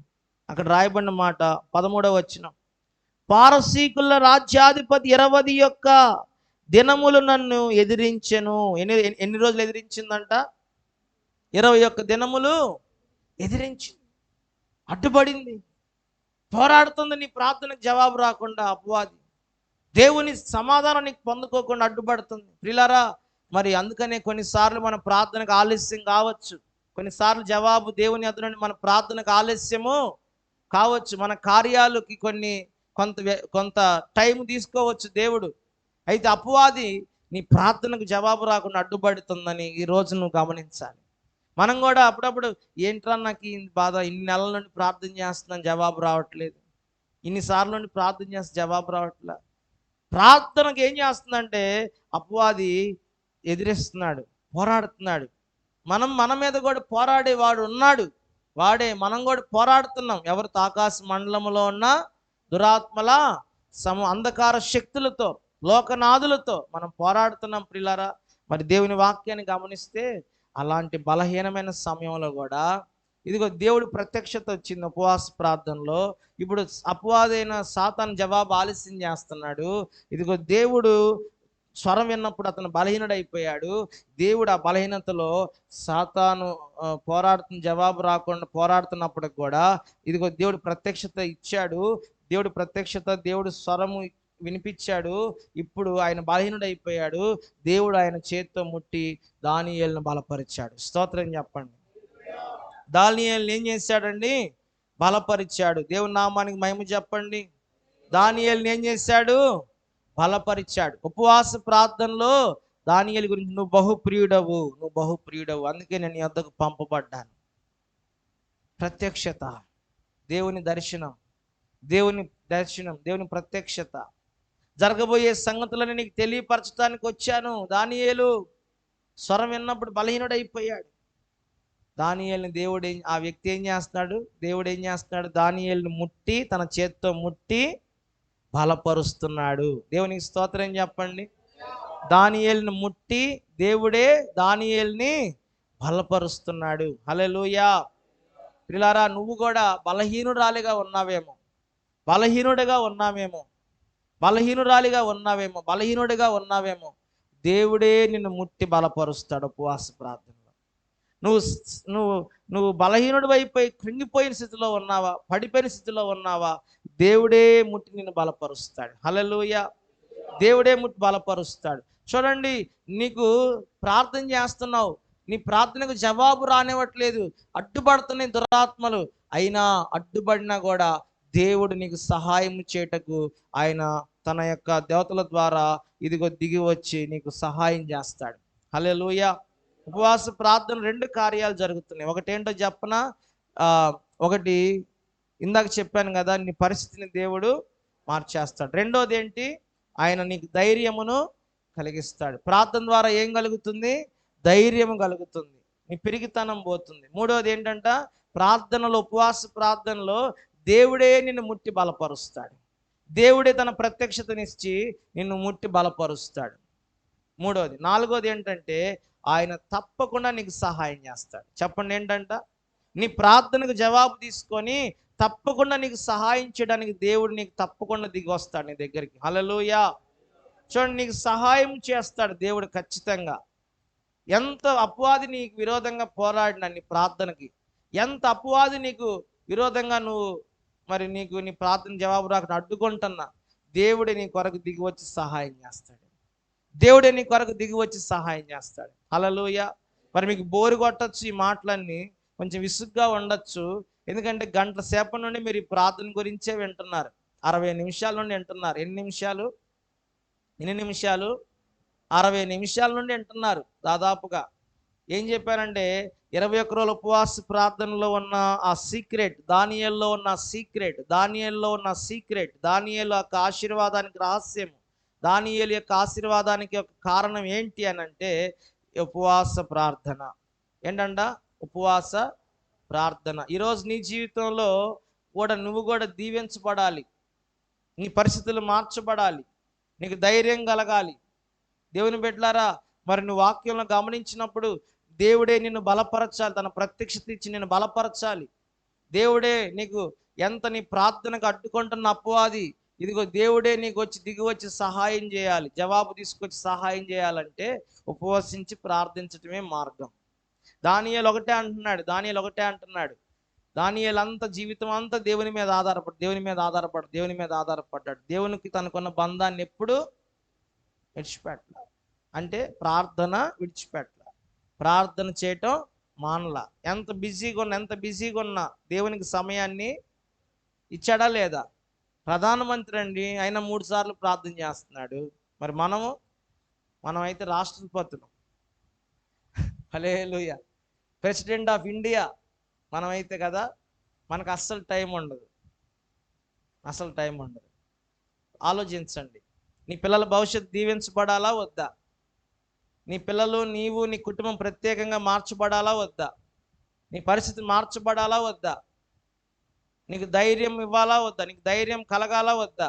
అక్కడ రాయబడిన మాట 13వ వచనం, పారసీకుల రాజ్యాధిపతి 21 దినములు నన్ను ఎదిరించెను. ఎన్ని రోజులు ఎదిరించిందంట? 21 దినములు ఎదిరించింది. అడ్డుపడింది, పోరాడుతుంది. నీ ప్రార్థనకు జవాబు రాకుండా అపవాది దేవుని సమాధానం నీకు పొందుకోకుండా అడ్డుపడుతుంది. ప్రియులారా, మరి అందుకనే కొన్నిసార్లు మన ప్రార్థనకు ఆలస్యం కావచ్చు. కొన్నిసార్లు జవాబు దేవుని యొద్ద నుండి మన ప్రార్థనకు ఆలస్యము కావచ్చు. మన కార్యాలకి కొంత టైం తీసుకోవచ్చు దేవుడు. అయితే అపవాది నీ ప్రార్థనకు జవాబు రాకుండా అడ్డుపడుతుందని ఈరోజు నువ్వు గమనించాలి. మనం కూడా అప్పుడప్పుడు, ఏంట్రా నాకు ఈ బాధ, ఇన్ని నెలల నుండి ప్రార్థన చేస్తున్నాను జవాబు రావట్లేదు, ఇన్నిసార్లు నుండి ప్రార్థన చేస్తే జవాబు రావట్లేదు. ప్రార్థనకు ఏం చేస్తుందంటే అపవాది ఎదిరిస్తున్నాడు, పోరాడుతున్నాడు. మన మీద కూడా పోరాడేవాడు ఉన్నాడు. మనం కూడా పోరాడుతున్నాం. ఎవరితో? ఆకాశ మండలంలో ఉన్న దురాత్మల అంధకార శక్తులతో, లోకనాథులతో మనం పోరాడుతున్నాం. ప్రియులారా, మరి దేవుని వాక్యాన్ని గమనిస్తే అలాంటి బలహీనమైన సమయంలో కూడా ఇదిగో దేవుడు ప్రత్యక్షత వచ్చింది ఉపవాస ప్రార్థనలో. ఇప్పుడు అపవాదైన సాతాను జవాబు ఆలస్యం చేస్తున్నాడు. ఇదిగో దేవుడు స్వరం విన్నప్పుడు అతను బలహీనుడైపోయాడు. దేవుడు ఆ బలహీనతలో సాతాను జవాబు రాకుండా పోరాడుతున్నప్పటికి కూడా ఇదిగో దేవుడు ప్రత్యక్షత ఇచ్చాడు. దేవుడు స్వరము వినిపించాడు. ఇప్పుడు ఆయన బలహీనుడైపోయాడు. దేవుడు ఆయన చేత్తో ముట్టి దానియేలును బలపరిచాడు. స్తోత్రం చెప్పండి. దానియేలును ఏం చేశాడండి? బలపరిచాడు. దేవుని నామానికి మహిమ చెప్పండి. దానియేలును ఏం చేశాడు? బలపరిచాడు. ఉపవాస ప్రార్థనలో దానియేలు గురించి, నువ్వు బహుప్రియుడవు, అందుకే నేను నీ వద్దకు పంపబడ్డాను. ప్రత్యక్షత, దేవుని దర్శనం, దేవుని ప్రత్యక్షత, జరగబోయే సంగతులను నీకు తెలియపరచడానికి వచ్చాను. దానియేలు స్వరం విన్నప్పుడు బలహీనుడైపోయాడు. దానియేలుని ఆ వ్యక్తి ఏం చేస్తున్నాడు? దేవుడు ఏం చేస్తున్నాడు? దానియేలుని ముట్టి, తన చేత్తో ముట్టి బలపరుస్తున్నాడు. దేవునికి స్తోత్రం చెప్పండి. దానియేలుని ముట్టి దేవుడే దానియేలుని బలపరుస్తున్నాడు. హల్లెలూయా. ప్రియులారా, నువ్వు కూడా బలహీనురాలిగా ఉన్నావేమో, బలహీనుడిగా ఉన్నావేమో. దేవుడే నిన్ను ముట్టి బలపరుస్తాడు. ఉపవాస ప్రార్థనలో నువ్వు బలహీనుడు అయిపోయి కృంగిపోయిన స్థితిలో ఉన్నావా, పడిపోయిన స్థితిలో ఉన్నావా, దేవుడే ముట్టి నిన్ను బలపరుస్తాడు. హల్లెలూయా. దేవుడే ముట్టి బలపరుస్తాడు. చూడండి, నీకు ప్రార్థన చేస్తున్నావు, నీ ప్రార్థనకు జవాబు రానివ్వట్లేదు, అడ్డుపడుతున్నాయి దురాత్మలు. అయినా అడ్డుపడినా కూడా దేవుడు నీకు సహాయం చేయటకు ఆయన తన యొక్క దేవతల ద్వారా ఇదిగో దిగి వచ్చి నీకు సహాయం చేస్తాడు. హల్లెలూయా. ఉపవాస ప్రార్థన 2 కార్యాలు జరుగుతున్నాయి. ఒకటేంటో చెప్పనా? ఒకటి ఇందాక చెప్పాను కదా, నీ పరిస్థితిని దేవుడు మార్చేస్తాడు. రెండోది ఏంటి? ఆయన నీకు ధైర్యమును కలిగిస్తాడు. ప్రార్థన ద్వారా ఏం కలుగుతుంది? ధైర్యం కలుగుతుంది, నీ పిరిగితనం పోతుంది. మూడోది ఏంటంట? ప్రార్థనలో, ఉపవాస ప్రార్థనలో దేవుడే నిన్ను ముట్టి బలపరుస్తాడు. దేవుడే తన ప్రత్యక్షతనిచ్చి నిన్ను ముట్టి బలపరుస్తాడు. మూడోది. నాలుగోది ఏంటంటే ఆయన తప్పకుండా నీకు సహాయం చేస్తాడు. చెప్పండి ఏంటంట? నీ ప్రార్థనకు జవాబు తీసుకొని తప్పకుండా నీకు సహాయం చేయడానికి దేవుడు నీకు తప్పకుండా దిగి వస్తాడు నీ దగ్గరికి. హల్లెలూయా. చూడండి, నీకు సహాయం చేస్తాడు దేవుడు ఖచ్చితంగా. ఎంత అపవాది నీకు విరోధంగా పోరాడినా నీ ప్రార్థనకి, ఎంత అపవాది నీకు విరోధంగా నీకు నీ ప్రార్థన జవాబు రాకుండా అడ్డుకుంటున్నా, దేవుడే నీ కొరకు దిగి వచ్చి సహాయం చేస్తాడు. దేవుడే నీ కొరకు దిగి వచ్చి సహాయం చేస్తాడు. హల్లెలూయా. మరి మీకు బోరు కొట్టచ్చు, ఈ మాటలన్నీ కొంచెం విసుగ్గా ఉండొచ్చు. ఎందుకంటే గంట సేపటి నుండి మీరు ఈ ప్రార్థన గురించే వింటున్నారు. 60 నిమిషాల నుండి వింటున్నారు. ఎన్ని నిమిషాలు? 60 నిమిషాల నుండి వింటున్నారు దాదాపుగా. ఏం చెప్పారంటే 21 రోజుల ఉపవాస ప్రార్థనలో ఉన్న ఆ సీక్రెట్, దానియేలులో ఉన్న సీక్రెట్, దానియేలు యొక్క ఆశీర్వాదానికి రహస్యం, దానియేలు యొక్క ఆశీర్వాదానికి ఒక కారణం ఏంటి అని అంటే ఉపవాస ప్రార్థన. ఏంటంట? ఉపవాస ప్రార్థన. ఈరోజు నీ జీవితంలో కూడా నువ్వు కూడా దీవించబడాలి, నీ పరిస్థితులు మార్చబడాలి, నీకు ధైర్యం కలగాలి. దేవుని బిడ్డలారా, మరి నువ్వు వాక్యంలో గమనించినప్పుడు దేవుడే నిన్ను బలపరచాలి, తన ప్రత్యక్షత ఇచ్చి నిన్ను బలపరచాలి. దేవుడే నీకు ఎంత నీ ప్రార్థనకు అడ్డుకుంటున్న అపవాది, ఇదిగో దేవుడే నీకు వచ్చి దిగి వచ్చి సహాయం చేయాలి, జవాబు తీసుకొచ్చి సహాయం చేయాలంటే ఉపవసించి ప్రార్థించటమే మార్గం. దానియేలు ఒకటే అంటున్నాడు. దానియేలు అంత జీవితం అంతా దేవుని మీద ఆధారపడ్డాడు. దేవునికి తనకున్న బంధాన్ని ఎప్పుడు విడిచిపెట్టల. అంటే ప్రార్థన విడిచిపెట్టల, ప్రార్థన చేయటం మానలా. ఎంత బిజీగా ఉన్నా దేవునికి సమయాన్ని ఇచ్చాడా లేదా? ప్రధానమంత్రి అండి, అయినా 3 సార్లు ప్రార్థన చేస్తున్నాడు. మరి మనమైతే రాష్ట్రపతులు, హల్లెలూయా, ప్రెసిడెంట్ ఆఫ్ ఇండియా మనమైతే కదా, మనకు అస్సలు టైం ఉండదు. ఆలోచించండి, నీ పిల్లల భవిష్యత్తు దీవించబడాలా వద్దా? నీ పిల్లలు, నీవు, నీ కుటుంబం ప్రత్యేకంగా మార్చబడాలా వద్దా? నీ పరిస్థితి మార్చబడాలా వద్దా? నీకు ధైర్యం ఇవ్వాలా వద్దా? నీకు ధైర్యం కలగాలా వద్దా?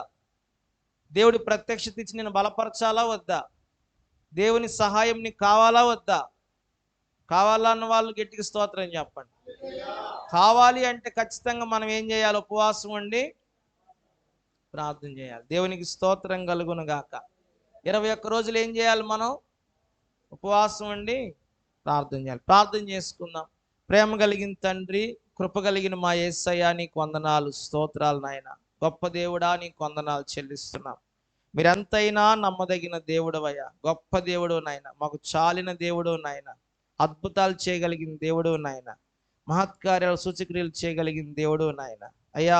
దేవుడి ప్రత్యక్షత ఇచ్చి నేను బలపరచాలా వద్దా? దేవుని సహాయం నీకు కావాలా వద్దా? కావాలన్న వాళ్ళు గట్టిగా స్తోత్రం చెప్పండి. కావాలి అంటే ఖచ్చితంగా మనం ఏం చేయాలి? ఉపవాసం ఉండి ప్రార్థన చేయాలి. దేవునికి స్తోత్రం కలుగును గాక. 21 రోజులు ఏం చేయాలి? మనం ఉపవాసం ఉండి ప్రార్థన చేయాలి. ప్రార్థన చేసుకుందాం. ప్రేమ కలిగిన తండ్రి, కృప కలిగిన మా యేసయ్యా, నీకు వందనాలు, స్తోత్రాలు నాయన. గొప్ప దేవుడా, నీకు వందనాలు చెల్లిస్తున్నాం. మీరెంతైనా నమ్మదగిన దేవుడవయ్యా, గొప్ప దేవుడు నాయన, మాకు చాలిన దేవుడు నాయన, అద్భుతాలు చేయగలిగిన దేవుడు నాయన, మహత్కార్యాలు సూచక్రియలు చేయగలిగిన దేవుడు నాయన. అయ్యా,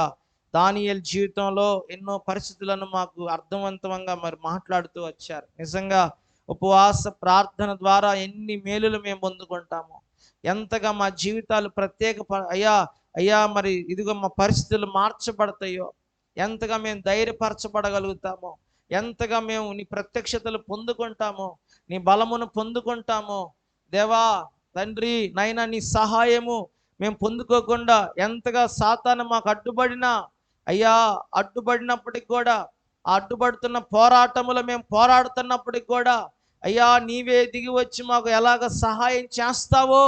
దానియేలు జీవితంలో ఎన్నో పరిస్థితులను మాకు అర్థవంతంగా మరి మాట్లాడుతూ వచ్చారు. నిజంగా ఉపవాస ప్రార్థన ద్వారా ఎన్ని మేలులు మేము పొందుకుంటామో, ఎంతగా మా జీవితాలు అయ్యా మరి ఇదిగో మా పరిస్థితులు మార్చబడతాయో, ఎంతగా మేము ధైర్యపరచబడగలుగుతామో, ఎంతగా మేము నీ ప్రత్యక్షతలు పొందుకుంటామో, నీ బలమును పొందుకుంటామో. దేవా తండ్రి నైనా, నీ సహాయము మేము పొందుకోకుండా ఎంతగా సాతాను మాకు అడ్డుపడినప్పటికి కూడా, ఆ అడ్డుపడుతున్న పోరాటములో మేము పోరాడుతున్నప్పటికి కూడా, అయ్యా నీవే దిగి వచ్చి మాకు ఎలాగ సహాయం చేస్తావో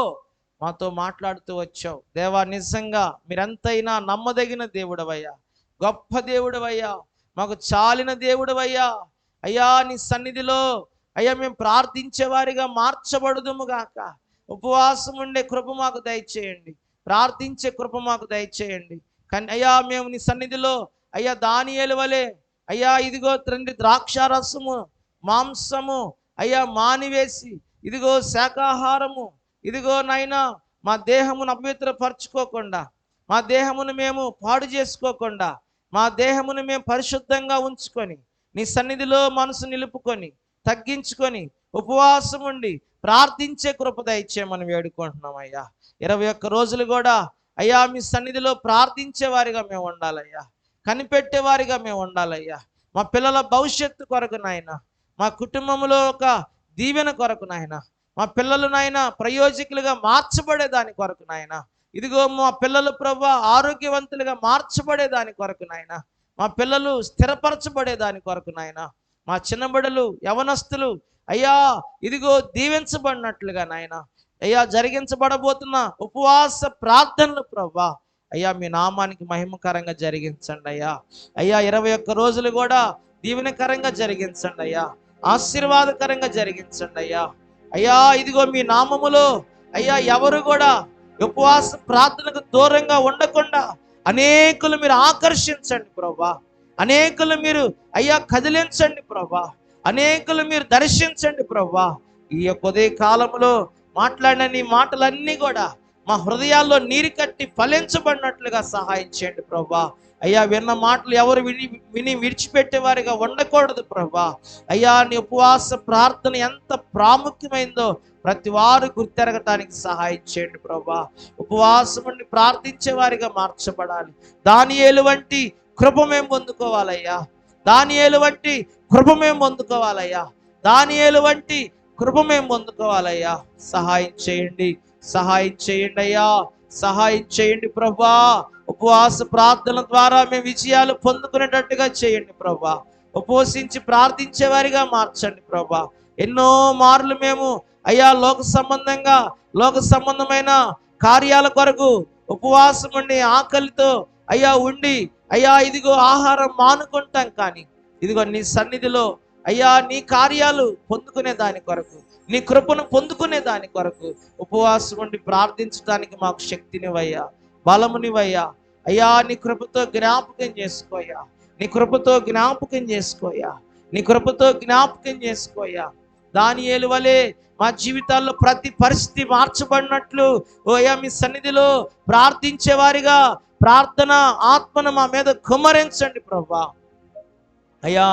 మాతో మాట్లాడుతూ వచ్చావు. దేవా, నిజంగా మీరెంతైనా నమ్మదగిన దేవుడవయ్యా, గొప్ప దేవుడవయ్యా, మాకు చాలిన దేవుడవయ్యా. అయ్యా, నీ సన్నిధిలో అయ్యా మేము ప్రార్థించే వారిగా మార్చబడుదుము గాక. ఉపవాసం ఉండే కృప మాకు దయచేయండి, ప్రార్థించే కృప మాకు దయచేయండి. కానీ అయ్యా, మేము నీ సన్నిధిలో అయ్యా దానియేలు వలె అయ్యా ఇదిగో తండ్రి ద్రాక్షారసము, మాంసము అయ్యా మానివేసి, ఇదిగో శాకాహారము, ఇదిగో నైనా మా దేహమును అపవిత్రపరచుకోకుండా, మా దేహమును మేము పాడు చేసుకోకుండా, మా దేహమును మేము పరిశుద్ధంగా ఉంచుకొని నీ సన్నిధిలో మనసు నిలుపుకొని తగ్గించుకొని ఉపవాసం ఉండి ప్రార్థించే కృప దయచేయమని వేడుకుంటున్నాం అయ్యా. 21 రోజులు కూడా అయ్యా మీ సన్నిధిలో ప్రార్థించే వారిగా మేము ఉండాలయ్యా, కనిపెట్టేవారిగా మేము ఉండాలయ్యా. మా పిల్లల భవిష్యత్తు కొరకు నాయన, మా కుటుంబంలో ఒక దీవెన కొరకు నాయన, మా పిల్లలు నాయన ప్రయోజకులుగా మార్చబడే దాని కొరకు నాయన, ఇదిగో మా పిల్లలు ప్రభువా ఆరోగ్యవంతులుగా మార్చబడే దాని కొరకు నాయన, మా పిల్లలు స్థిరపరచబడే దాని కొరకు నాయన, మా చిన్నబిడ్డలు యవనస్తులు అయ్యా ఇదిగో దీవించబడినట్లుగా నాయన, అయ్యా జరిగించబడబోతున్న ఉపవాస ప్రార్థనలు ప్రభువా అయ్యా మీ నామానికి మహిమకరంగా జరిగించండి అయ్యా. అయ్యా 21 రోజులు కూడా దీవెనకరంగా జరిగించండి అయ్యా, ఆశీర్వాదకరంగా జరిగించండి అయ్యా. అయ్యా ఇదిగో మీ నామములో అయ్యా ఎవరు కూడా ఉపవాస ప్రార్థనకు దూరంగా ఉండకుండా అనేకులు మీరు ఆకర్షించండి ప్రభా, అనేకులు మీరు అయ్యా కదిలించండి ప్రభా, అనేకులు మీరు దర్శించండి ప్రభా. ఈ యొక్క ఉదయ కాలంలో మాట్లాడిన నీ మాటలన్నీ కూడా మా హృదయాల్లో నీరు కట్టి ఫలించబడినట్లుగా సహాయం చేయండి ప్రభా. అయ్యా విన్న మాటలు ఎవరు విని విడిచిపెట్టేవారిగా ఉండకూడదు ప్రభా. అయ్యా నీ ఉపవాస ప్రార్థన ఎంత ప్రాముఖ్యమైందో ప్రతి వారు గుర్తెరగటానికి సహాయం చేయండి ప్రభా. ఉపవాసం ఉండి ప్రార్థించే వారిగా మార్చబడాలి. దానియేలు వంటి కృప మేము పొందుకోవాలయ్యా, దానియేలు వంటి కృప మేము పొందుకోవాలయ్యా, దానియేలు వంటి కృప మేము పొందుకోవాలయ్యా. సహాయం చేయండి, సహాయం చేయండి అయ్యా, సహాయం చేయండి ప్రభా. ఉపవాస ప్రార్థన ద్వారా మేము విజయాలు పొందుకునేటట్టుగా చేయండి ప్రభా. ఉపవసించి ప్రార్థించే వారిగా మార్చండి ప్రభా. ఎన్నో మార్లు మేము అయ్యా లోక సంబంధమైన కార్యాల కొరకు ఉపవాసం ఉండి ఆకలితో అయ్యా ఉండి అయ్యా ఇదిగో ఆహారం మానుకుంటాం, కానీ ఇదిగో నీ సన్నిధిలో అయ్యా నీ కార్యాలు పొందుకునే దాని కొరకు, నీ కృపను పొందుకునే దాని కొరకు ఉపవాసం ఉండి ప్రార్థించడానికి మాకు శక్తినివయ్యా, బలమునివయ్యా. అయ్యా నీ కృపతో జ్ఞాపకం చేసుకోయా, నీ కృపతో జ్ఞాపకం చేసుకోయా, నీ కృపతో జ్ఞాపకం చేసుకోయా. దానియేలు వలె మా జీవితాల్లో ప్రతి పరిస్థితి మార్చబడినట్లు ఓయా మీ సన్నిధిలో ప్రార్థించే వారిగా ప్రార్థన ఆత్మను మా మీద కుమ్మరించండి ప్రభా. అయ్యా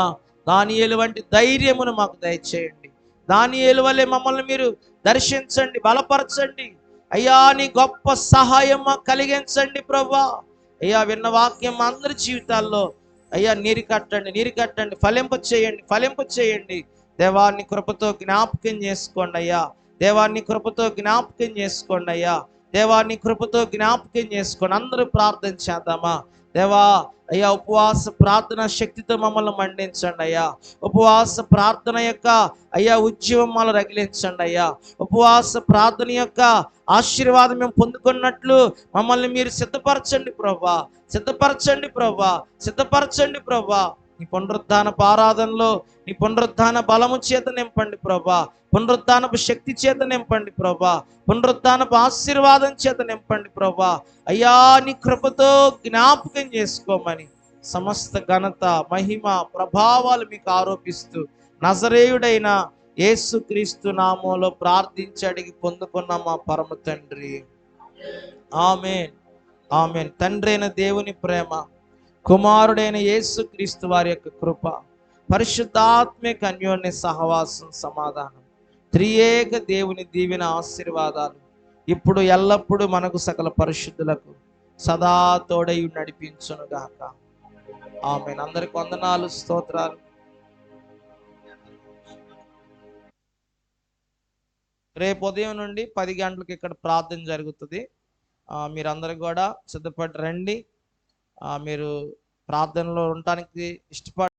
దానియేలు వంటి ధైర్యమును మాకు దయచేయండి. దానియేలు వలె మమ్మల్ని మీరు దర్శించండి, బలపరచండి అయ్యా. నీ గొప్ప సహాయం మాకు కలిగించండి ప్రభా. అయ్యా విన్న వాక్యం మా అందరి జీవితాల్లో అయ్యా నీరు కట్టండి, ఫలింప చేయండి. దేవాన్ని కృపతో జ్ఞాపకం చేసుకోండి అయ్యా, దేవాన్ని కృపతో జ్ఞాపకం చేసుకోండి అయ్యా, దేవాన్ని కృపతో జ్ఞాపకం చేసుకోండి. అందరూ ప్రార్థన చేద్దామా? దేవా అయ్యా ఉపవాస ప్రార్థన శక్తితో మమ్మల్ని మండించండి అయ్యా. ఉపవాస ప్రార్థన యొక్క అయ్యా ఉద్యమాలు రగిలించండి అయ్యా. ఉపవాస ప్రార్థన యొక్క ఆశీర్వాదం మేము పొందుకున్నట్లు మమ్మల్ని మీరు సిద్ధపరచండి ప్రభా. నీ పునరుద్ధానపు ఆరాధనలో నీ పునరుద్ధాన బలము చేత నింపండి ప్రభా, పునరుద్ధానపు శక్తి చేత నింపండి ప్రభా, పునరుద్ధానపు ఆశీర్వాదం చేత నింపండి ప్రభా. అయ్యా నీ కృపతో జ్ఞాపకం చేసుకోమని సమస్త ఘనత మహిమ ప్రభావాలు మీకు ఆరోపిస్తూ నజరేయుడైన యేసుక్రీస్తు నామములో ప్రార్థించి అడిగి పొందుకున్న మా పరమ తండ్రి, ఆమేన్, ఆమేన్. తండ్రి అయిన దేవుని ప్రేమ, కుమారుడైన యేసుక్రీస్తు వారి యొక్క కృప, పరిశుద్ధాత్మిక అన్యోన్య సహవాసం, సమాధానం, త్రియేక దేవుని దీవెన ఆశీర్వాదాలు ఇప్పుడు ఎల్లప్పుడూ మనకు సకల పరిశుద్ధులకు సదా తోడై నడిపించును గాక. ఆమేన్. అందరికి వందనాలు, స్తోత్రాలు. రేపు ఉదయం నుండి 10 గంటలకు ఇక్కడ ప్రార్థన జరుగుతుంది. మీరందరూ కూడా సిద్ధపడి రండి. మీరు ప్రార్థనలో ఉండటానికి ఇష్టపడ